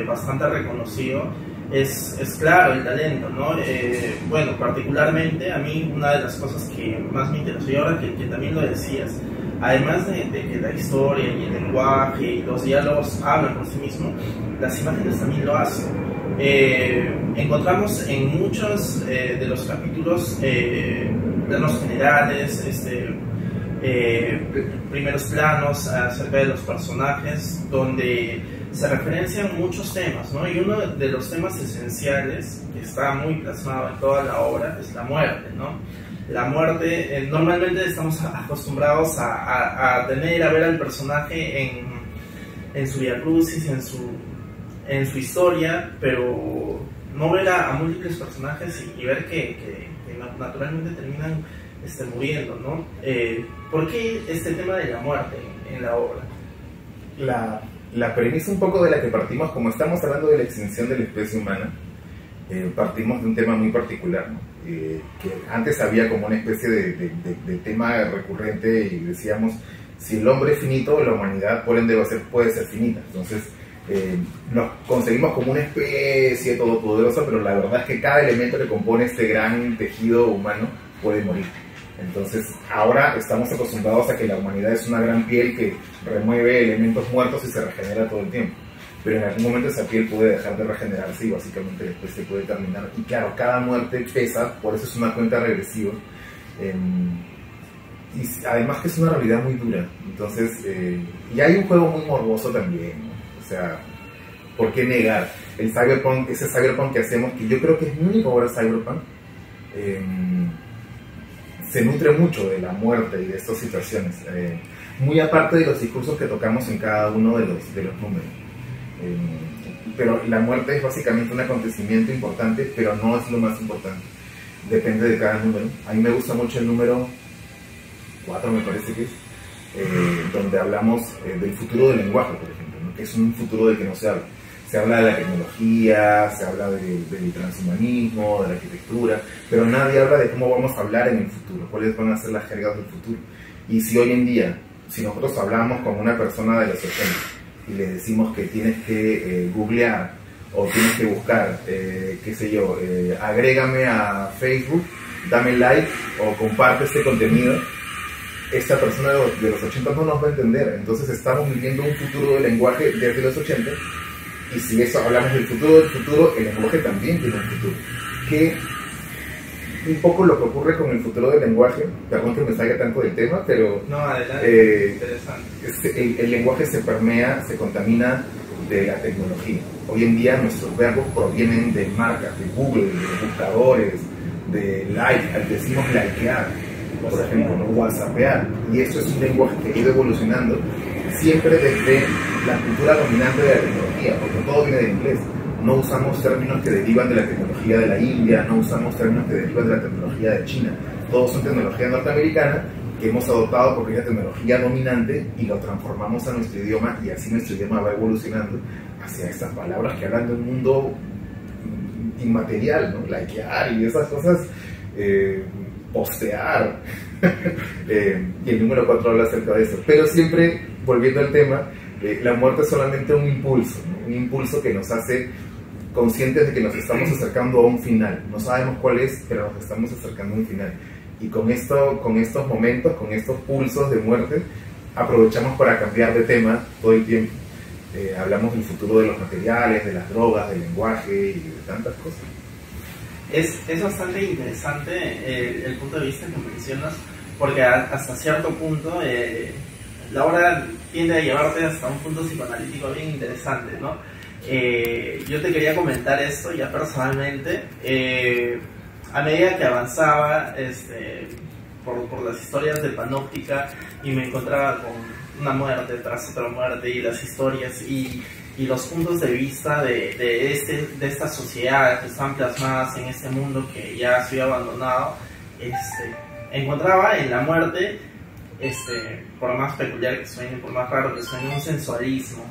bastante reconocido, es claro el talento, ¿no? Bueno, particularmente a mí una de las cosas que más me interesó, y ahora que también lo decías, además de que la historia y el lenguaje y los diálogos hablan por sí mismos, las imágenes también lo hacen. Encontramos en muchos de los capítulos planos generales, primeros planos acerca de los personajes, donde se referencian muchos temas, ¿no? Y uno de los temas esenciales que está muy plasmado en toda la obra es la muerte, ¿no? La muerte, normalmente estamos acostumbrados a tener, a ver al personaje en su viacrucis, en su historia, pero no ver a múltiples personajes y ver que naturalmente terminan muriendo, ¿no? ¿Por qué este tema de la muerte en la obra? La premisa un poco de la que partimos, como estamos hablando de la extinción de la especie humana, partimos de un tema muy particular, ¿no? Que antes había como una especie de tema recurrente y decíamos, si el hombre es finito, la humanidad por ende puede ser finita. Entonces nos concebimos como una especie todopoderosa, pero la verdad es que cada elemento que compone este gran tejido humano puede morir. Entonces ahora estamos acostumbrados a que la humanidad es una gran piel que remueve elementos muertos y se regenera todo el tiempo, pero en algún momento esa piel puede dejar de regenerarse y básicamente después se puede terminar, y claro, cada muerte pesa, por eso es una cuenta regresiva, y además que es una realidad muy dura. Entonces y hay un juego muy morboso también, ¿no? O sea, ¿por qué negar? El cyberpunk, ese cyberpunk que hacemos, que yo creo que es mi única obra cyberpunk, se nutre mucho de la muerte y de estas situaciones, muy aparte de los discursos que tocamos en cada uno de los números. Pero la muerte es básicamente un acontecimiento importante, pero no es lo más importante. Depende de cada número. A mí me gusta mucho el número 4, me parece que es, donde hablamos del futuro del lenguaje, por ejemplo, ¿no? Que es un futuro del que no se habla. Se habla de la tecnología, se habla del transhumanismo, de la arquitectura, pero nadie habla de cómo vamos a hablar en el futuro, cuáles van a ser las jergas del futuro. Y si hoy en día, si nosotros hablamos con una persona de los 80 y le decimos que tienes que googlear o tienes que buscar, qué sé yo, agrégame a Facebook, dame like o comparte este contenido, esta persona de los 80 no nos va a entender. Entonces estamos viviendo un futuro del lenguaje desde los 80. Y si eso hablamos del futuro, el lenguaje también tiene un futuro. Que un poco lo que ocurre con el futuro del lenguaje, perdón que me salga tanto del tema, pero no, adelante, interesante. El lenguaje se permea, se contamina de la tecnología. Hoy en día nuestros verbos provienen de marcas, de Google, de buscadores, de like, decimos likear, por ejemplo, ¿no? WhatsAppear. Y eso es un lenguaje que ha ido evolucionando siempre desde la cultura dominante de la tecnología, porque todo viene de inglés. No usamos términos que derivan de la tecnología de la India, no usamos términos que derivan de la tecnología de China. Todos son tecnología norteamericana que hemos adoptado porque es la tecnología dominante y lo transformamos a nuestro idioma, y así nuestro idioma va evolucionando hacia estas palabras que hablan de un mundo inmaterial, ¿no? Likear y esas cosas, postear. Y el número 4 habla acerca de eso. Pero siempre, volviendo al tema, la muerte es solamente un impulso, ¿no? Un impulso que nos hace conscientes de que nos estamos acercando a un final. No sabemos cuál es, pero nos estamos acercando a un final. Y con estos momentos, con estos pulsos de muerte, aprovechamos para cambiar de tema todo el tiempo. Hablamos del futuro de los materiales, de las drogas, del lenguaje y de tantas cosas. Es bastante interesante el punto de vista que mencionas, porque hasta cierto punto la obra tiende a llevarte hasta un punto psicoanalítico bien interesante, ¿no? Yo te quería comentar esto ya personalmente. A medida que avanzaba por las historias de Panóptica y me encontraba con una muerte tras otra muerte y las historias y los puntos de vista de esta sociedad que están plasmadas en este mundo que ya ha sido abandonado, encontraba en la muerte, por más peculiar que suene, por más raro que suene, un sensualismo,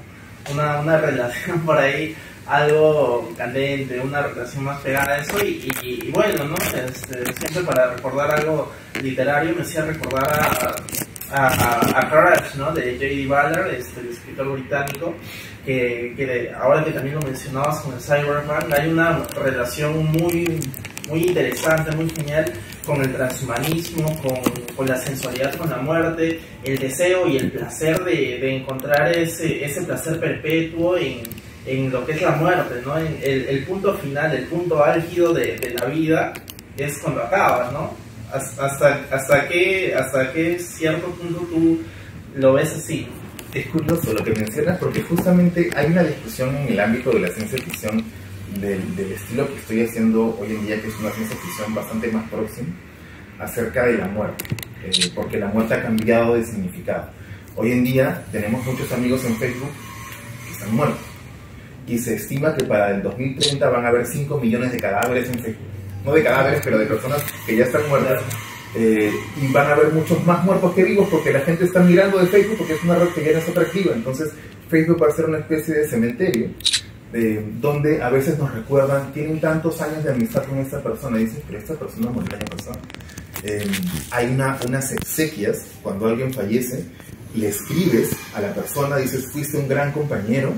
una relación por ahí, algo candente, una relación más pegada a eso, y bueno, ¿no? Siempre para recordar algo literario me hacía recordar a Courage, ¿no? De J.D. Ballard, el escritor británico, que ahora que también lo mencionabas con el cyberpunk, hay una relación muy interesante, muy genial con el transhumanismo, con la sensualidad, con la muerte, el deseo y el placer de encontrar ese placer perpetuo en lo que es la muerte, ¿no? El punto final, el punto álgido de la vida es cuando acaba, ¿no? ¿Hasta qué cierto punto tú lo ves así? Es curioso lo que mencionas porque justamente hay una discusión en el ámbito de la ciencia ficción del estilo que estoy haciendo hoy en día, que es una ciencia ficción bastante más próxima, acerca de la muerte, porque la muerte ha cambiado de significado. Hoy en día tenemos muchos amigos en Facebook que están muertos y se estima que para el 2030 van a haber 5 millones de cadáveres en Facebook. No de cadáveres, pero de personas que ya están muertas. Y van a haber muchos más muertos que vivos porque la gente está mirando de Facebook porque es una red que ya no es atractiva. Entonces Facebook va a ser una especie de cementerio donde a veces nos recuerdan, tienen tantos años de amistad con esta persona, y dicen, pero esta persona murió el año pasado. Hay unas exequias, cuando alguien fallece, le escribes a la persona, dices, fuiste un gran compañero.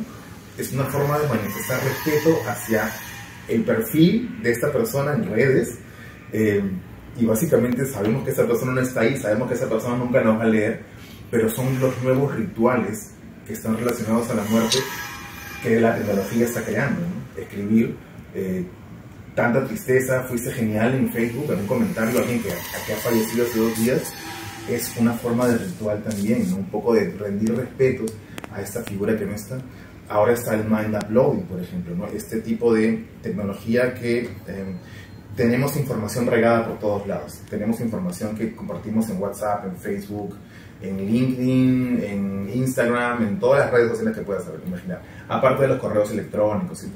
Es una forma de manifestar respeto hacia el perfil de esta persona en redes, y básicamente sabemos que esa persona no está ahí, sabemos que esa persona nunca nos va a leer, pero son los nuevos rituales que están relacionados a la muerte que la tecnología está creando, ¿no? Escribir tanta tristeza, fuiste genial en Facebook, en un comentario, alguien que ha fallecido hace 2 días, es una forma de ritual también, ¿no? Un poco de rendir respeto a esta figura que no está. Ahora está el mind uploading, por ejemplo, ¿no? Este tipo de tecnología que tenemos información regada por todos lados. Tenemos información que compartimos en WhatsApp, en Facebook, en LinkedIn, en Instagram, en todas las redes sociales que puedas imaginar. Aparte de los correos electrónicos.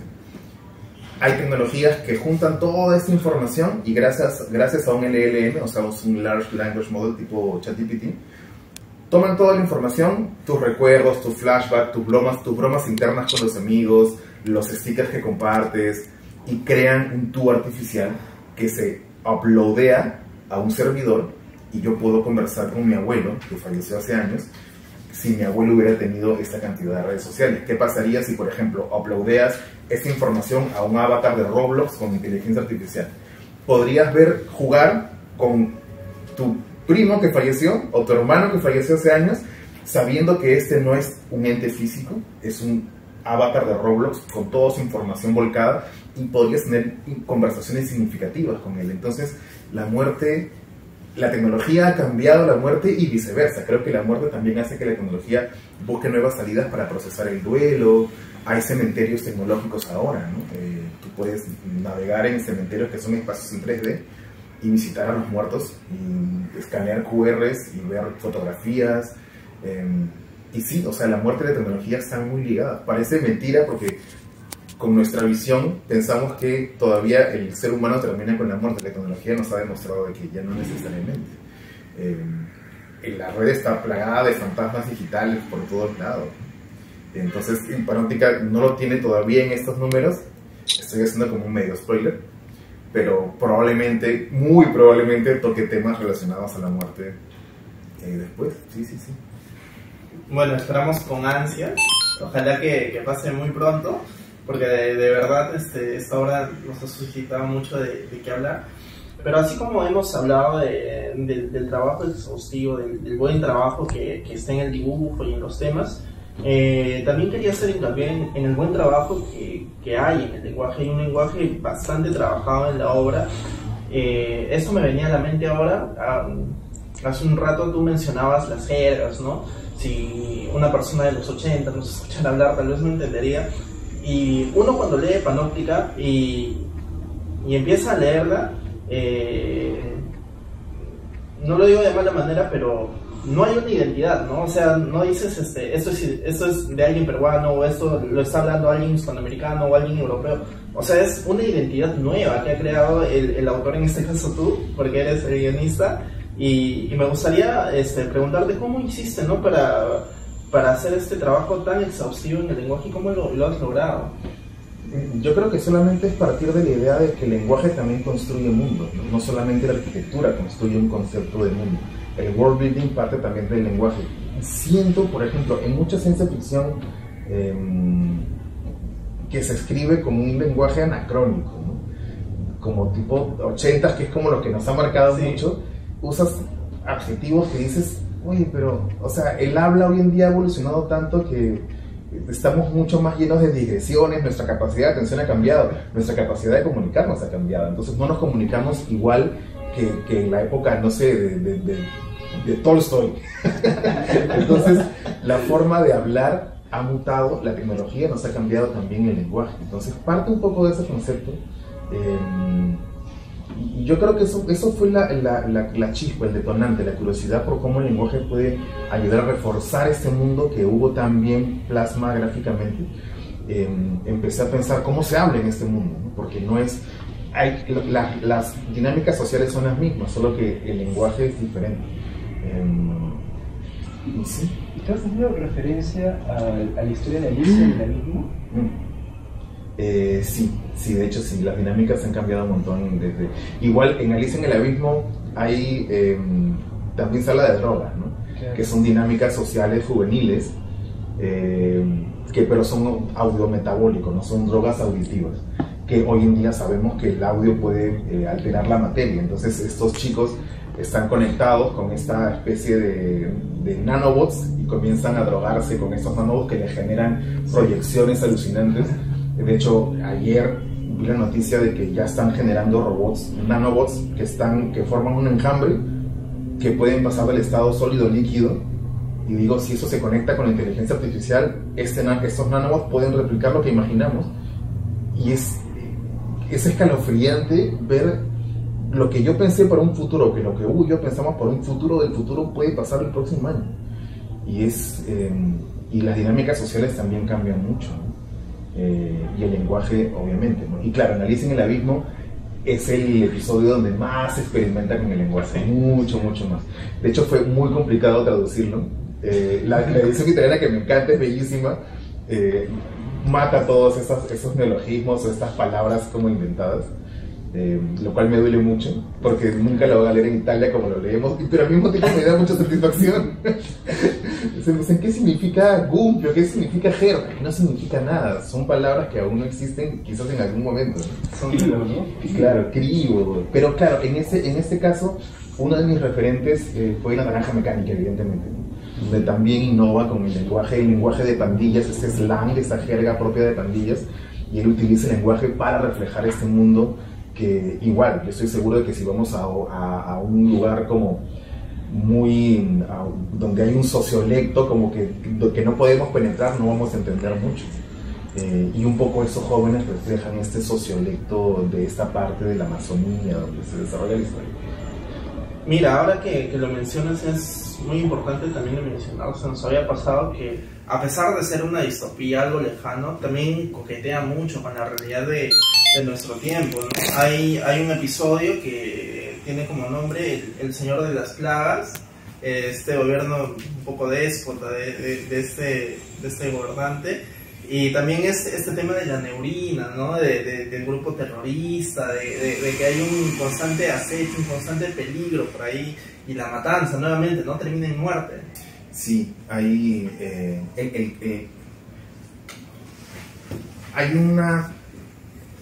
Hay tecnologías que juntan toda esta información y gracias a un LLM, o sea, un Large Language Model tipo ChatGPT, toman toda la información, tus recuerdos, tus flashbacks, tus bromas internas con los amigos, los stickers que compartes, y crean un tú artificial que se uploadea a un servidor, y yo puedo conversar con mi abuelo, que falleció hace años, si mi abuelo hubiera tenido esta cantidad de redes sociales. ¿Qué pasaría si, por ejemplo, uploadeas esta información a un avatar de Roblox con inteligencia artificial? Podrías jugar con tu primo que falleció o tu hermano que falleció hace años, sabiendo que este no es un ente físico, es un avatar de Roblox con toda su información volcada, y podrías tener conversaciones significativas con él. Entonces, la tecnología ha cambiado la muerte y viceversa. Creo que la muerte también hace que la tecnología busque nuevas salidas para procesar el duelo. Hay cementerios tecnológicos ahora, ¿no? Tú puedes navegar en cementerios que son espacios en 3D y visitar a los muertos y escanear QRs y ver fotografías. Y sí, o sea, la muerte y la tecnología están muy ligadas. Parece mentira porque con nuestra visión pensamos que todavía el ser humano termina con la muerte. La tecnología nos ha demostrado de que ya no necesariamente. La red está plagada de fantasmas digitales por todos lados. Entonces, Hiparótica no lo tiene todavía en estos números. Estoy haciendo como un medio spoiler, pero probablemente, muy probablemente, toque temas relacionados a la muerte después. Sí. Bueno, esperamos con ansia. Ojalá que pase muy pronto, porque de verdad esta obra nos ha suscitado mucho de qué hablar. Pero así como hemos hablado del trabajo exhaustivo, del buen trabajo que está en el dibujo y en los temas, también quería hacer hincapié en el buen trabajo que hay en el lenguaje. Hay un lenguaje bastante trabajado en la obra. Esto me venía a la mente ahora. Hace un rato tú mencionabas las jergas, ¿no? Si una persona de los 80 nos escuchara hablar, tal vez no entendería. Y uno cuando lee Panóptica y empieza a leerla, no lo digo de mala manera, pero no hay una identidad, ¿no? O sea, no dices, esto es de alguien peruano, o esto lo está hablando alguien hispanoamericano o alguien europeo. O sea, es una identidad nueva que ha creado el autor, en este caso tú, porque eres el guionista. Y me gustaría preguntarte cómo hiciste, ¿no? para hacer este trabajo tan exhaustivo en el lenguaje, y cómo lo has logrado. Yo creo que solamente es partir de la idea de que el lenguaje también construye mundos, ¿no? No solamente la arquitectura construye un concepto de mundo. El world building parte también del lenguaje. Siento, por ejemplo, en mucha ciencia ficción que se escribe como un lenguaje anacrónico, ¿no? Como tipo 80s, que es como lo que nos ha marcado mucho. Usas adjetivos que dices, oye, pero, o sea, el habla hoy en día ha evolucionado tanto que estamos mucho más llenos de digresiones, nuestra capacidad de atención ha cambiado, nuestra capacidad de comunicarnos ha cambiado, entonces no nos comunicamos igual que en la época, no sé, de Tolstoy. Entonces, la forma de hablar ha mutado, la tecnología nos ha cambiado también el lenguaje. Entonces, parte un poco de ese concepto. Y yo creo que eso fue la chispa, el detonante, la curiosidad por cómo el lenguaje puede ayudar a reforzar este mundo que Hugo también plasma gráficamente. Empecé a pensar cómo se habla en este mundo, ¿no? Porque no es... las dinámicas sociales son las mismas, solo que el lenguaje es diferente. Y sí. ¿Estás haciendo referencia a la historia de Alicia en el Abismo? Sí, de hecho sí, las dinámicas han cambiado un montón. Igual en Alicia en el Abismo hay, también se habla de drogas, ¿no? Claro. Que son dinámicas sociales juveniles, pero son audiometabólicos, no son drogas auditivas, que hoy en día sabemos que el audio puede alterar la materia. Entonces estos chicos están conectados con esta especie de nanobots y comienzan a drogarse con estos nanobots que les generan proyecciones alucinantes. De hecho, ayer vi la noticia de que ya están generando robots, nanobots, que forman un enjambre, que pueden pasar del estado sólido líquido. Y digo, si eso se conecta con la inteligencia artificial, estos nanobots pueden replicar lo que imaginamos. Y es escalofriante ver lo que yo pensé para un futuro, que lo que Hugo y yo pensamos por un futuro del futuro puede pasar el próximo año. Y las dinámicas sociales también cambian mucho, ¿no? Y el lenguaje, obviamente, ¿no? Y claro, Alicia en el Abismo es el episodio donde más se experimenta con el lenguaje, mucho más. De hecho, fue muy complicado traducirlo. La edición italiana, que me encanta, es bellísima, mata todos esos neologismos o estas palabras como inventadas, lo cual me duele mucho, porque nunca lo voy a leer en Italia como lo leemos, pero al mismo tiempo me da mucha satisfacción. ¿En qué significa gumpio? ¿Qué significa jerga? No significa nada, son palabras que aún no existen, quizás en algún momento, ¿no? Son cribo, ¿no? Claro, cribo. Pero claro, en este caso, uno de mis referentes fue La Naranja Mecánica, evidentemente, ¿no? Donde también innova con el lenguaje de pandillas, este slang, esa jerga propia de pandillas, y él utiliza el lenguaje para reflejar este mundo que igual, yo estoy seguro de que si vamos a un lugar como donde hay un sociolecto como que no podemos penetrar, no vamos a entender mucho. Y un poco esos jóvenes reflejan este sociolecto de esta parte de la Amazonía donde se desarrolla la historia. Mira, ahora que lo mencionas, es muy importante también de mencionar, se nos había pasado que a pesar de ser una distopía, algo lejano, también coquetea mucho con la realidad de nuestro tiempo, ¿no? Hay un episodio que tiene como nombre El Señor de las Plagas, este gobierno un poco déspota de este gobernante, y también este tema de la neurina, ¿no? Del grupo terrorista, de que hay un constante acecho, un constante peligro por ahí, y la matanza nuevamente, ¿no? Termina en muerte. Sí, hay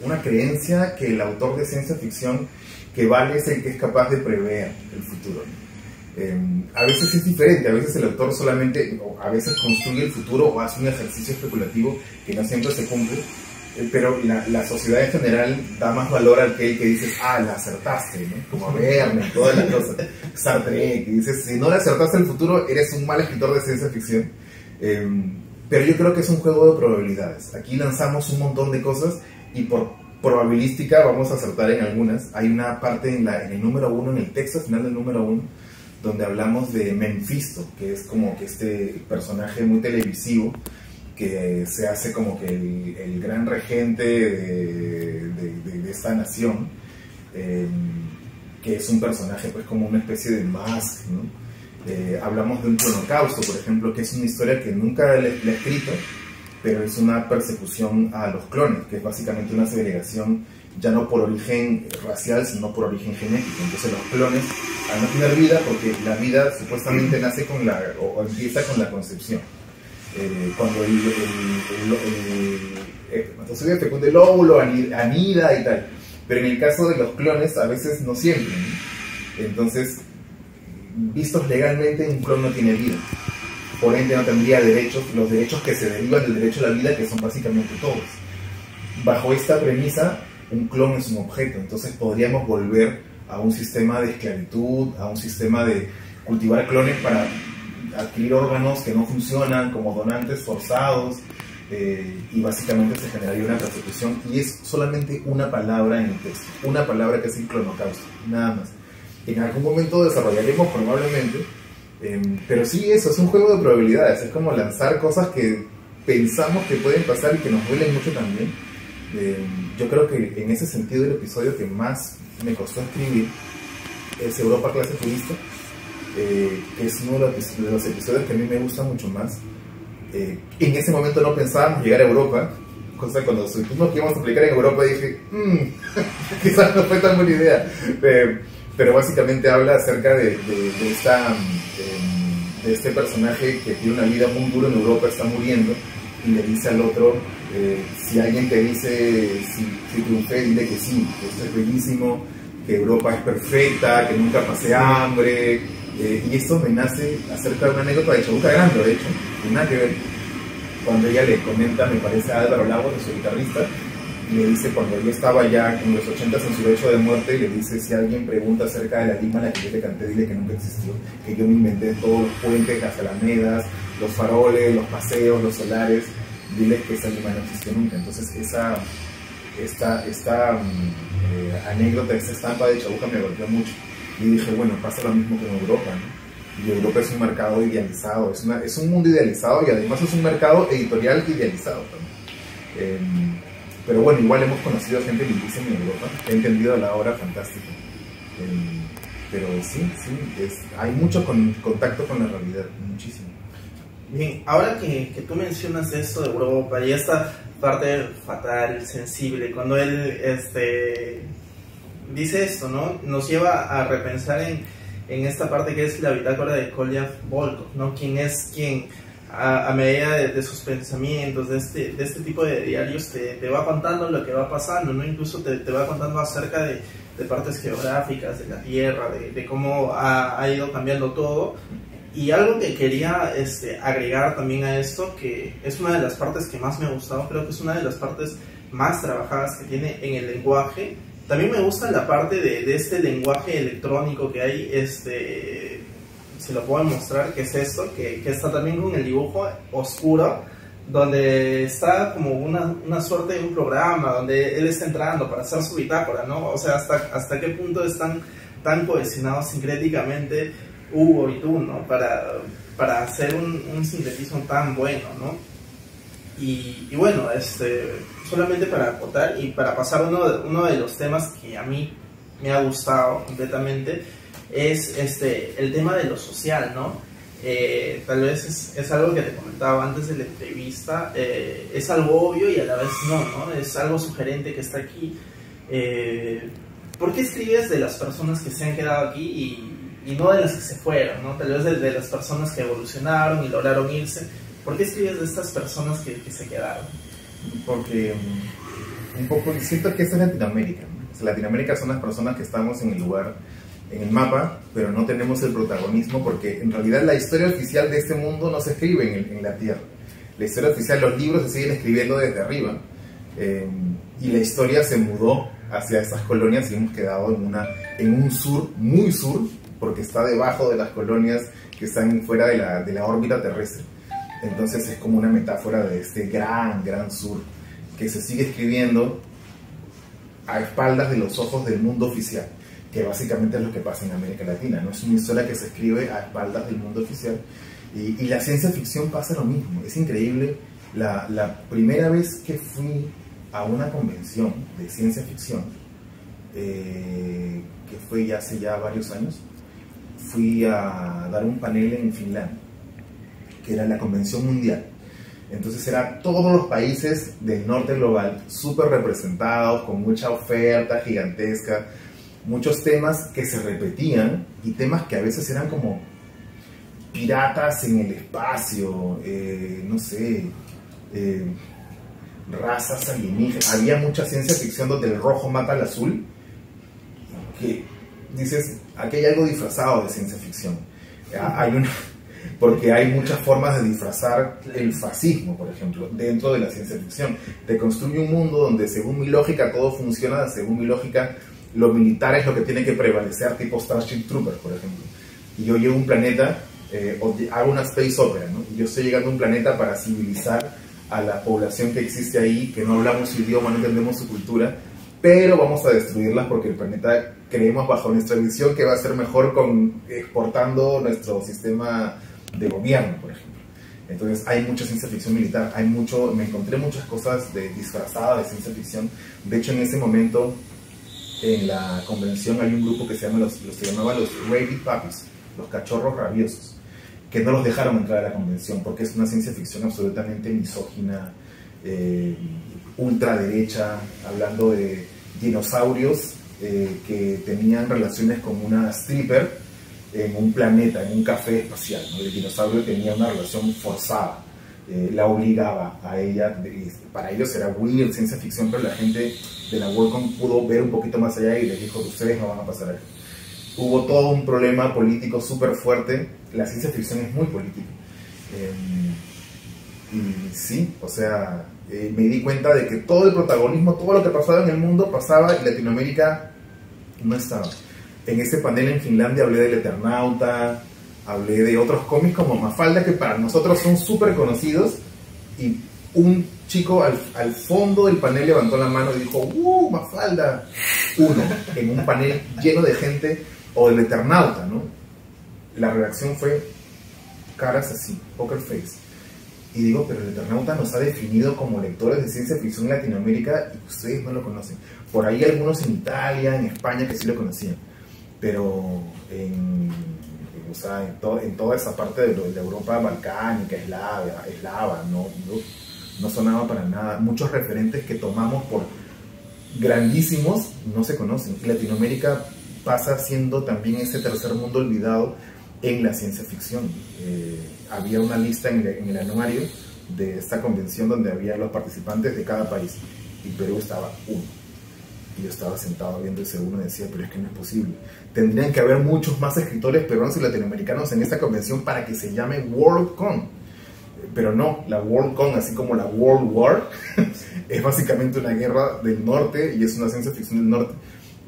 una creencia que el autor de ciencia ficción que vale es el que es capaz de prever el futuro. A veces es diferente, a veces el autor solamente, o a veces construye el futuro o hace un ejercicio especulativo que no siempre se cumple, pero la sociedad en general da más valor al que dices, la acertaste, ¿no? Como a Verne, todas las cosas, Sartre, que dices, si no le acertaste el futuro, eres un mal escritor de ciencia ficción. Pero yo creo que es un juego de probabilidades. Aquí lanzamos un montón de cosas y por probabilística vamos a acertar en algunas. Hay una parte en el número 1, en el texto final del número 1, donde hablamos de Menfisto, que es como que este personaje muy televisivo que se hace como que el gran regente de esta nación, que es un personaje pues como una especie de Musk, ¿no? Hablamos de un cronocausto, por ejemplo, que es una historia que nunca le he escrito, pero es una persecución a los clones, que es básicamente una segregación ya no por origen racial, sino por origen genético. Entonces los clones, al no tener vida, porque la vida supuestamente nace o empieza con la concepción. Cuando se fecunda el óvulo, anida y tal. Pero en el caso de los clones, a veces no siempre, ¿no? Entonces, vistos legalmente, un clon no tiene vida. Por ende, no tendría derechos, los derechos que se derivan del derecho a la vida, que son básicamente todos. Bajo esta premisa, un clon es un objeto, entonces podríamos volver a un sistema de esclavitud, a un sistema de cultivar clones para adquirir órganos que no funcionan, como donantes forzados, y básicamente se generaría una persecución, y es solamente una palabra en el texto, una palabra que es el clonocausto, nada más. En algún momento desarrollaremos probablemente, pero sí, eso es un juego de probabilidades, es como lanzar cosas que pensamos que pueden pasar y que nos duelen mucho también. Yo creo que en ese sentido el episodio que más me costó escribir es Europa Clase Turista, que es uno de los episodios que a mí me gusta mucho más. En ese momento no pensábamos llegar a Europa, cosa cuando supimos que íbamos a aplicar en Europa dije, quizás no fue tan buena idea, pero básicamente habla acerca de este personaje que tiene una vida muy dura en Europa, está muriendo, y le dice al otro, si alguien te dice si triunfé, dile que sí, que esto es bellísimo, que Europa es perfecta, que nunca pasé hambre. Y esto me nace acerca de una anécdota de Chabuca Grande, de hecho, y nada que ver. Cuando ella le comenta, me parece, a Álvaro Lagos, de su guitarrista, y le dice, cuando ella estaba ya en los 80s en su lecho de muerte, le dice, si alguien pregunta acerca de la Lima a la que yo te canté, dile que nunca existió, que yo me inventé todos los puentes, las alamedas, los faroles, los paseos, los solares, dile que esa Lima no existió nunca. Entonces esta anécdota, esta estampa de Chabuca me golpeó mucho. Y dije, bueno, pasa lo mismo que en Europa, ¿no? Y Europa es un mercado idealizado, es un mundo idealizado, y además es un mercado editorial idealizado también. Pero bueno, igual hemos conocido gente lindísima en Europa, he entendido la obra fantástica. Pero sí, hay mucho contacto con la realidad, muchísimo. Bien, ahora que tú mencionas esto de Europa y esta parte fatal, sensible, cuando él dice esto, ¿no? Nos lleva a repensar en esta parte que es la bitácora de Kolya Volkov, ¿no? Quien a medida de sus pensamientos, de este tipo de diarios, te va contando lo que va pasando, ¿no? Incluso te va contando acerca de partes geográficas de la Tierra, de cómo ha ido cambiando todo. Y algo que quería agregar también a esto, que es una de las partes que más me ha gustado, creo que es una de las partes más trabajadas que tiene en el lenguaje. También me gusta la parte de este lenguaje electrónico que hay, se lo puedo mostrar, que es esto, que está también con el dibujo oscuro, donde está como una suerte de un programa, donde él está entrando para hacer su bitácora, ¿no? O sea, hasta qué punto están tan cohesionados sincréticamente Hugo y tú, ¿no? Para hacer un sintetismo tan bueno, ¿no? Y bueno, solamente para acotar y para pasar uno de los temas que a mí me ha gustado completamente, es el tema de lo social, ¿no? Tal vez es algo que te comentaba antes de la entrevista, es algo obvio y a la vez no, es algo sugerente que está aquí. ¿Por qué escribes de las personas que se han quedado aquí y no de las que se fueron, ¿no? Tal vez de las personas que evolucionaron y lograron irse? ¿Por qué escribes de estas personas que se quedaron? Porque un poco siento que esto es Latinoamérica, ¿no? Latinoamérica son las personas que estamos en el lugar, en el mapa, pero no tenemos el protagonismo, porque en realidad la historia oficial de este mundo no se escribe en la Tierra. La historia oficial, los libros se siguen escribiendo desde arriba, y la historia se mudó hacia esas colonias y hemos quedado en un sur, muy sur, porque está debajo de las colonias que están fuera de la órbita terrestre. Entonces es como una metáfora de este gran sur que se sigue escribiendo a espaldas de los ojos del mundo oficial, que básicamente es lo que pasa en América Latina, ¿no? Es una historia que se escribe a espaldas del mundo oficial, y la ciencia ficción pasa lo mismo. Es increíble. La primera vez que fui a una convención de ciencia ficción, que fue ya hace varios años, fui a dar un panel en Finlandia, que era la convención mundial. Entonces eran todos los países del norte global súper representados, con mucha oferta gigantesca, muchos temas que se repetían, y temas que a veces eran como piratas en el espacio, no sé, razas alienígenas. Había mucha ciencia ficción donde el rojo mata al azul, que dices, aquí hay algo disfrazado de ciencia ficción. Porque hay muchas formas de disfrazar el fascismo, por ejemplo, dentro de la ciencia ficción. Te construye un mundo donde, según mi lógica, todo funciona, según mi lógica, lo militar es lo que tiene que prevalecer, tipo Starship Troopers, por ejemplo. Y yo llego a un planeta, hago una space opera, ¿no? Y yo estoy llegando a un planeta para civilizar a la población que existe ahí, que no hablamos su idioma, no entendemos su cultura, pero vamos a destruirlas porque el planeta creemos bajo nuestra visión que va a ser mejor exportando nuestro sistema de gobierno, por ejemplo. Entonces hay mucha ciencia ficción militar, me encontré muchas cosas disfrazadas de ciencia ficción. De hecho, en ese momento, en la convención hay un grupo que se llamaba los Rabid Puppies, los cachorros rabiosos, que no los dejaron entrar a la convención porque es una ciencia ficción absolutamente misógina, ultraderecha, hablando de dinosaurios que tenían relaciones con una stripper en un planeta, en un café espacial, ¿no? El dinosaurio tenía una relación forzada, la obligaba a ella, para ellos era weird, ciencia ficción, pero la gente de la Worldcon pudo ver un poquito más allá y les dijo, ustedes no van a pasar ahí. Hubo todo un problema político súper fuerte, la ciencia ficción es muy política. Y sí, o sea, me di cuenta de que todo el protagonismo, todo lo que pasaba en el mundo pasaba y Latinoamérica no estaba. En ese panel en Finlandia hablé del Eternauta, hablé de otros cómics como Mafalda, que para nosotros son súper conocidos, y un chico al fondo del panel levantó la mano y dijo, Mafalda, uno, en un panel lleno de gente, o del Eternauta, ¿no? La reacción fue caras así, poker face. Y digo, pero el Eternauta nos ha definido como lectores de ciencia ficción en Latinoamérica y ustedes no lo conocen. Por ahí algunos en Italia, en España que sí lo conocían, pero en toda esa parte de la Europa balcánica, eslava, no sonaba para nada. Muchos referentes que tomamos por grandísimos no se conocen. Y Latinoamérica pasa siendo también ese tercer mundo olvidado en la ciencia ficción. Había una lista en el anuario de esta convención donde había los participantes de cada país y Perú estaba uno. Y yo estaba sentado viendo ese uno y decía, pero es que no es posible. Tendrían que haber muchos más escritores peruanos y latinoamericanos en esta convención para que se llame Worldcon. Pero no, la Worldcon, así como la World War, es básicamente una guerra del norte y es una ciencia ficción del norte.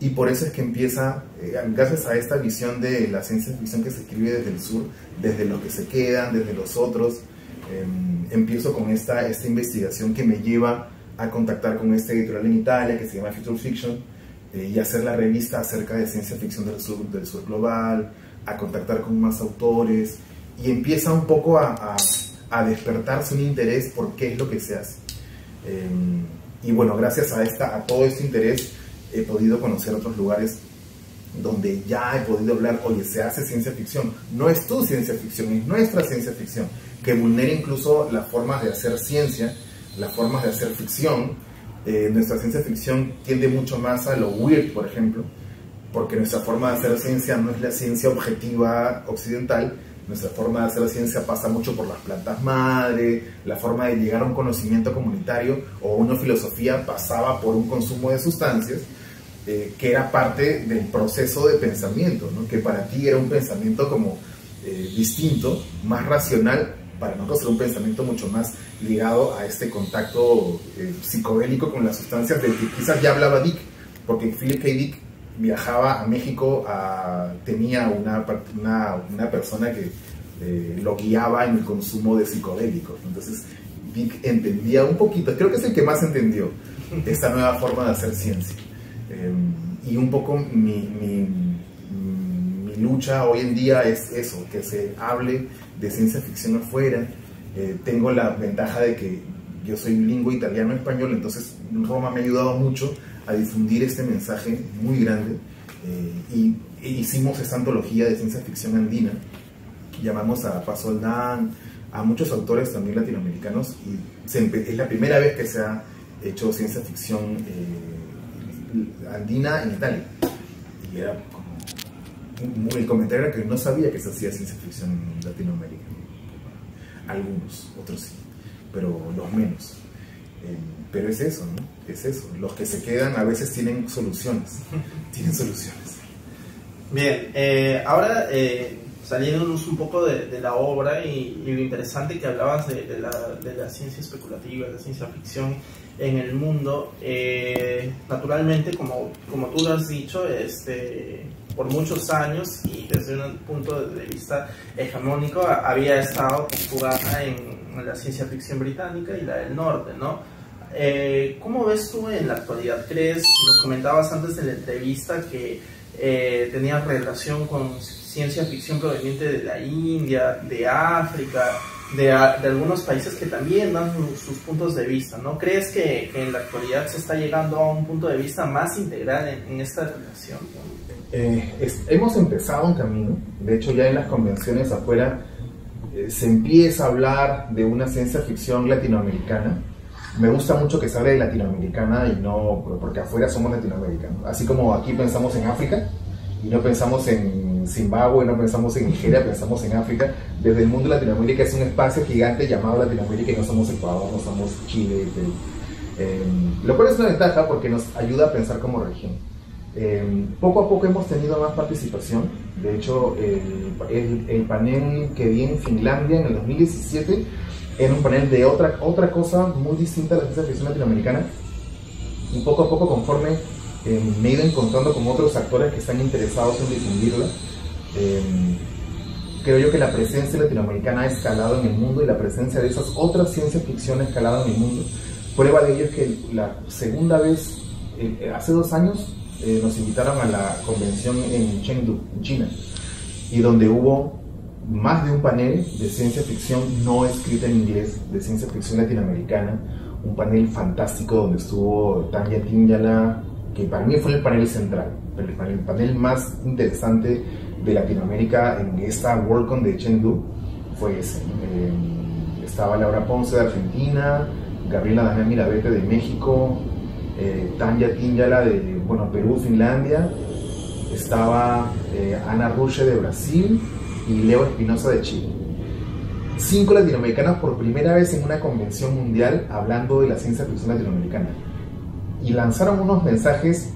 Y por eso es que empieza, gracias a esta visión de la ciencia ficción que se escribe desde el sur, desde los que se quedan, desde los otros, empiezo con esta investigación que me lleva a contactar con este editorial en Italia que se llama Future Fiction y hacer la revista acerca de ciencia ficción del sur global, a contactar con más autores y empieza un poco a despertarse un interés por qué es lo que se hace. Y bueno, gracias a todo este interés he podido conocer otros lugares donde ya he podido hablar, oye, se hace ciencia ficción, no es tu ciencia ficción, es nuestra ciencia ficción, que vulnera incluso las formas de hacer ciencia, las formas de hacer ficción. Nuestra ciencia ficción tiende mucho más a lo weird, por ejemplo, porque nuestra forma de hacer ciencia no es la ciencia objetiva occidental. Nuestra forma de hacer ciencia pasa mucho por las plantas madre, la forma de llegar a un conocimiento comunitario o una filosofía pasaba por un consumo de sustancias, que era parte del proceso de pensamiento, ¿no? Que para ti era un pensamiento como distinto, más racional. Para nosotros era un pensamiento mucho más ligado a este contacto psicodélico con las sustancias del que quizás ya hablaba Dick, porque Philip K. Dick viajaba a México, tenía una persona que lo guiaba en el consumo de psicodélicos. Entonces Dick entendía un poquito, creo que es el que más entendió esta nueva forma de hacer ciencia. Y un poco mi lucha hoy en día es eso, que se hable de ciencia ficción afuera. Tengo la ventaja de que yo soy bilingüe italiano-español, entonces Roma me ha ayudado mucho a difundir este mensaje muy grande, y hicimos esta antología de ciencia ficción andina. Llamamos a Paz Soldán, a muchos autores también latinoamericanos, y es la primera vez que se ha hecho ciencia ficción andina en Italia. Y era como el comentario era que no sabía que se hacía ciencia ficción en Latinoamérica. Algunos, otros sí, pero los menos. Pero es eso, ¿no? Es eso. Los que se quedan a veces tienen soluciones. Tienen soluciones. Bien, ahora saliéndonos un poco de la obra y lo interesante que hablabas de la ciencia especulativa, de la ciencia ficción en el mundo, naturalmente, como tú lo has dicho, por muchos años y desde un punto de vista hegemónico había estado conjugada en la ciencia ficción británica y la del norte, ¿no? ¿Cómo ves tú en la actualidad? ¿Crees, nos comentabas antes de la entrevista, que tenía relación con ciencia ficción proveniente de la India, de África, de algunos países que también dan sus puntos de vista, ¿no? ¿Crees que en la actualidad se está llegando a un punto de vista más integral en esta relación? Hemos empezado un camino. De hecho, ya en las convenciones afuera se empieza a hablar de una ciencia ficción latinoamericana. Me gusta mucho que se hable de latinoamericana y no porque afuera somos latinoamericanos. Así como aquí pensamos en África y no pensamos en Zimbabue, no pensamos en Nigeria, pensamos en África. Desde el mundo de Latinoamérica es un espacio gigante llamado Latinoamérica y no somos Ecuador, no somos Chile, Perú. Lo cual es una ventaja porque nos ayuda a pensar como región. Poco a poco hemos tenido más participación. De hecho, el panel que vi en Finlandia en el 2017 era un panel de otra cosa muy distinta a la ciencia ficción latinoamericana, y poco a poco, conforme me he ido encontrando con otros actores que están interesados en difundirla, creo yo que la presencia latinoamericana ha escalado en el mundo, y la presencia de esas otras ciencias ficción ha escalado en el mundo. Prueba de ello es que la segunda vez, hace 2 años, nos invitaron a la convención en Chengdu, en China, y donde hubo más de un panel de ciencia ficción no escrita en inglés, de ciencia ficción latinoamericana, un panel fantástico donde estuvo Tanya Tinyala, que para mí fue el panel central, el panel más interesante de Latinoamérica en esta Worldcon de Chengdu fue ese. Estaba Laura Ponce de Argentina, Gabriela Damián Mirabete de México, Tanya Tinyala de Perú, Finlandia, estaba Ana Ruche de Brasil y Leo Espinosa de Chile. 5 latinoamericanos por primera vez en una convención mundial hablando de la ciencia ficción latinoamericana. Y lanzaron unos mensajes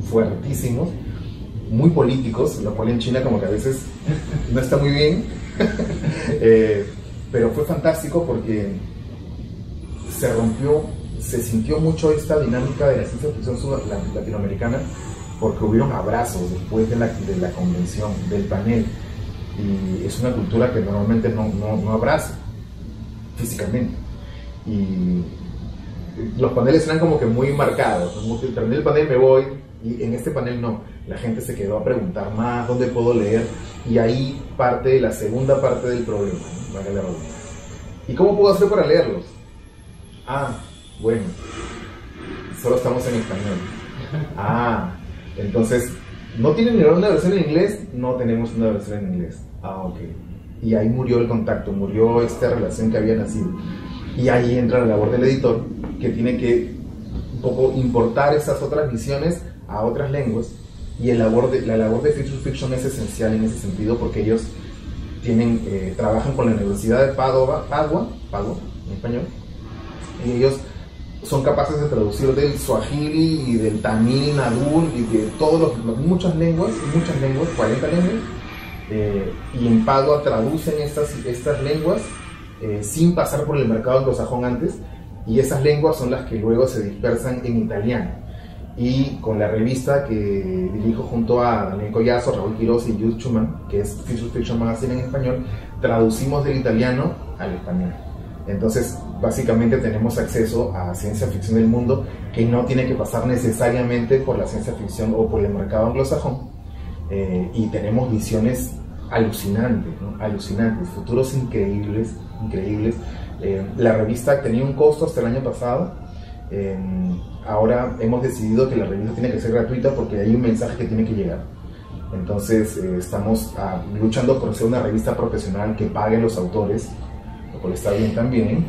fuertísimos, muy políticos, lo cual en China como que a veces no está muy bien. Pero fue fantástico porque se sintió mucho esta dinámica de la ciencia ficción latinoamericana, porque hubieron abrazos después de la convención, del panel. Y es una cultura que normalmente no abraza físicamente. Y los paneles eran como que muy marcados. Terminé el panel, me voy, y en este panel no. La gente se quedó a preguntar más, ¿dónde puedo leer? Y ahí parte la segunda parte del problema, ¿no? ¿Y cómo puedo hacer para leerlos? Bueno, solo estamos en español. Entonces, ¿no tienen una versión en inglés? No tenemos una versión en inglés. Ok. Y ahí murió el contacto, murió esta relación que había nacido. Y ahí entra la labor del editor, que tiene que un poco importar esas otras visiones a otras lenguas. Y la labor de Future Fiction es esencial en ese sentido, porque ellos trabajan con la Universidad de Padua en español, y ellos son capaces de traducir del Swahili y del Tamil Nadu y de muchas lenguas, 40 lenguas, y en Padua traducen estas lenguas sin pasar por el mercado anglosajón antes, y esas lenguas son las que luego se dispersan en italiano. Y con la revista que dirijo junto a Daniel Collazo, Raúl Quiroz y Jude Schumann, que es Future Fiction Magazine en español, traducimos del italiano al español. Entonces, básicamente tenemos acceso a ciencia ficción del mundo que no tiene que pasar necesariamente por la ciencia ficción o por el mercado anglosajón, y tenemos visiones alucinantes, ¿no? Alucinantes, futuros increíbles. La revista tenía un costo hasta el año pasado. Ahora hemos decidido que la revista tiene que ser gratuita porque hay un mensaje que tiene que llegar. Entonces estamos luchando por ser una revista profesional que pague a los autores, lo cual está bien también.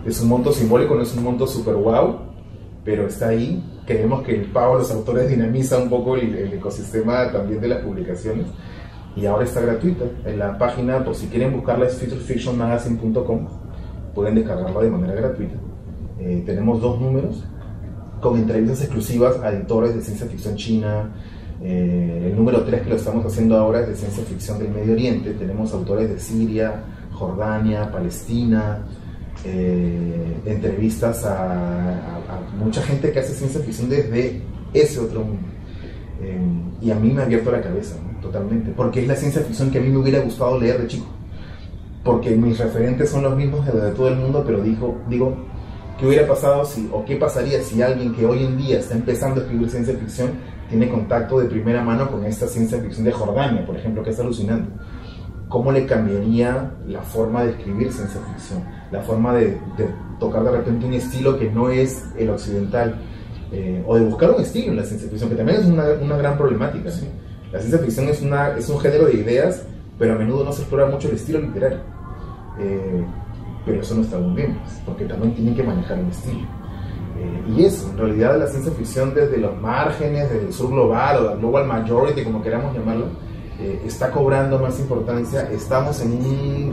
Es un monto simbólico, no es un monto super wow, pero está ahí. Creemos que el pago a los autores dinamiza un poco el ecosistema también de las publicaciones, y ahora está gratuita. En la página, por si quieren buscarla, es futurefictionmagazine.com, pueden descargarla de manera gratuita. Tenemos 2 números con entrevistas exclusivas a editores de ciencia ficción china, El número 3 que lo estamos haciendo ahora es de ciencia ficción del Medio Oriente. Tenemos autores de Siria, Jordania, Palestina, entrevistas a mucha gente que hace ciencia ficción desde ese otro mundo. Y a mí me ha abierto la cabeza, ¿no? Totalmente, porque es la ciencia ficción que a mí me hubiera gustado leer de chico, porque mis referentes son los mismos de todo el mundo, pero digo, ¿qué hubiera pasado si, o qué pasaría si alguien que hoy en día está empezando a escribir ciencia ficción tiene contacto de primera mano con esta ciencia ficción de Jordania, por ejemplo, que es alucinante? ¿Cómo le cambiaría la forma de escribir ciencia ficción? La forma de tocar de repente un estilo que no es el occidental, o de buscar un estilo en la ciencia ficción, que también es una gran problemática, ¿sí? La ciencia ficción es un género de ideas, pero a menudo no se explora mucho el estilo literario. Pero eso no está muy bien, porque también tienen que manejar un estilo. Y eso, en realidad, la ciencia ficción desde los márgenes, del sur global o la global majority, como queramos llamarlo, está cobrando más importancia. Estamos en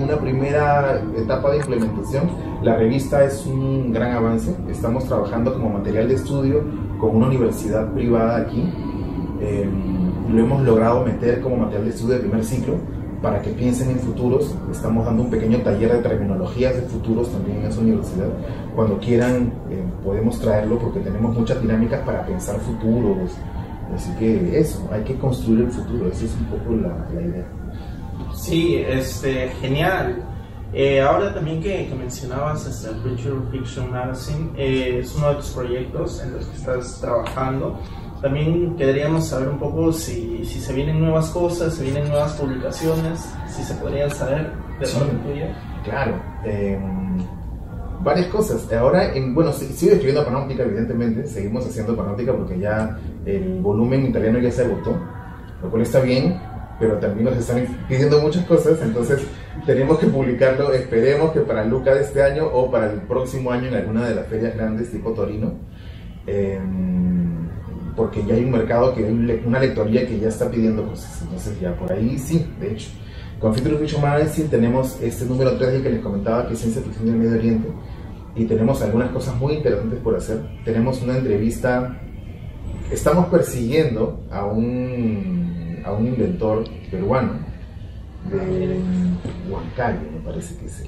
una primera etapa de implementación. La revista es un gran avance. Estamos trabajando como material de estudio con una universidad privada aquí. Lo hemos logrado meter como material de estudio de primer ciclo para que piensen en futuros. Estamos dando un pequeño taller de terminologías de futuros también en esa universidad. Cuando quieran podemos traerlo, porque tenemos muchas dinámicas para pensar futuros. Así que eso, hay que construir el futuro. Esa es un poco la idea. Sí, genial. Ahora también que mencionabas Future Fiction Magazine, es uno de tus proyectos en los que estás trabajando. También queríamos saber un poco si se vienen nuevas cosas, si vienen nuevas publicaciones, si se podrían saber de parte tuya. Claro, varias cosas. Ahora, sigo escribiendo Panóptica, evidentemente. Seguimos haciendo Panóptica porque ya el volumen italiano ya se agotó, lo cual está bien, pero también nos están pidiendo muchas cosas, entonces tenemos que publicarlo. Esperemos que para Luca de este año o para el próximo año en alguna de las ferias grandes tipo Torino, porque ya hay un mercado, que hay una lectoría que ya está pidiendo cosas. Entonces ya por ahí sí, de hecho. Con Future Fiction Magazine tenemos este número 3 del que les comentaba, que es ciencia ficción del Medio Oriente, y tenemos algunas cosas muy interesantes por hacer. Tenemos una entrevista, estamos persiguiendo a un inventor peruano de Huancayo, me parece que es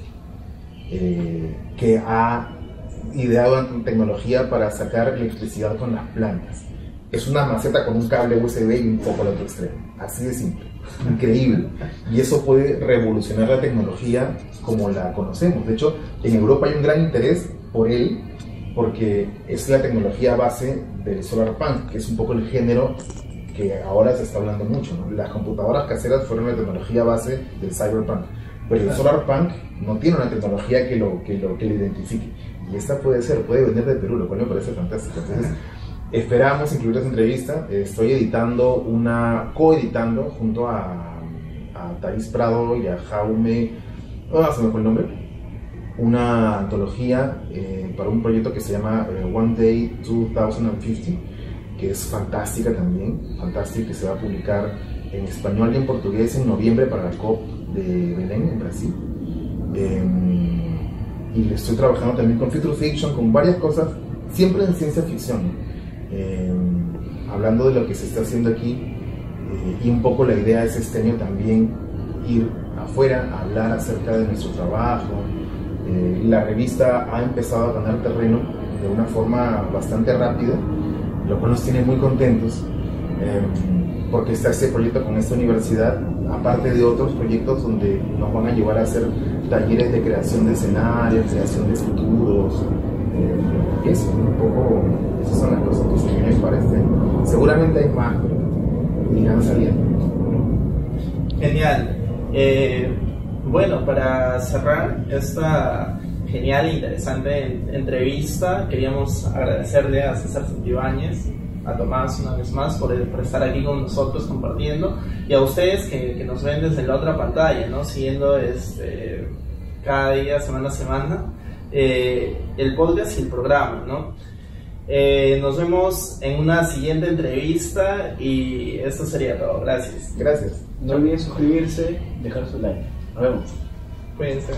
él, que ha ideado una tecnología para sacar electricidad con las plantas. Es una maceta con un cable USB y un foco al otro extremo, así de simple, increíble. Y eso puede revolucionar la tecnología como la conocemos. De hecho, en Europa hay un gran interés por él, porque es la tecnología base del solarpunk, que es un poco el género que ahora se está hablando mucho, ¿no? Las computadoras caseras fueron la tecnología base del cyberpunk, pero el solarpunk no tiene una tecnología que lo identifique. Y esta puede venir de Perú, lo cual me parece fantástico. Entonces, esperamos incluir esta entrevista. Estoy coeditando junto a Thais Prado y a Jaume, se me fue el nombre, una antología para un proyecto que se llama One Day 2050, que es fantástica también, fantástica, que se va a publicar en español y en portugués en noviembre para la COP de Belén, en Brasil. Y estoy trabajando también con Future Fiction, con varias cosas, siempre en ciencia ficción, hablando de lo que se está haciendo aquí, y un poco la idea es este año también ir afuera a hablar acerca de nuestro trabajo. La revista ha empezado a ganar terreno de una forma bastante rápida, lo cual nos tiene muy contentos, porque está este proyecto con esta universidad, aparte de otros proyectos donde nos van a llevar a hacer talleres de creación de escenarios, creación de futuros, y eso, un poco, esas son las cosas que se vienen para este año. Seguramente hay más, pero irán saliendo. Genial. Bueno, para cerrar esta genial e interesante entrevista, queríamos agradecerle a César Santibáñez, a Tomás una vez más por estar aquí con nosotros compartiendo, y a ustedes que nos ven desde la otra pantalla, ¿no? Siguiendo cada día, semana a semana, el podcast y el programa, ¿no? Nos vemos en una siguiente entrevista y esto sería todo. Gracias. Gracias. No olviden suscribirse, dejar su like. Nos vemos. Cuídense.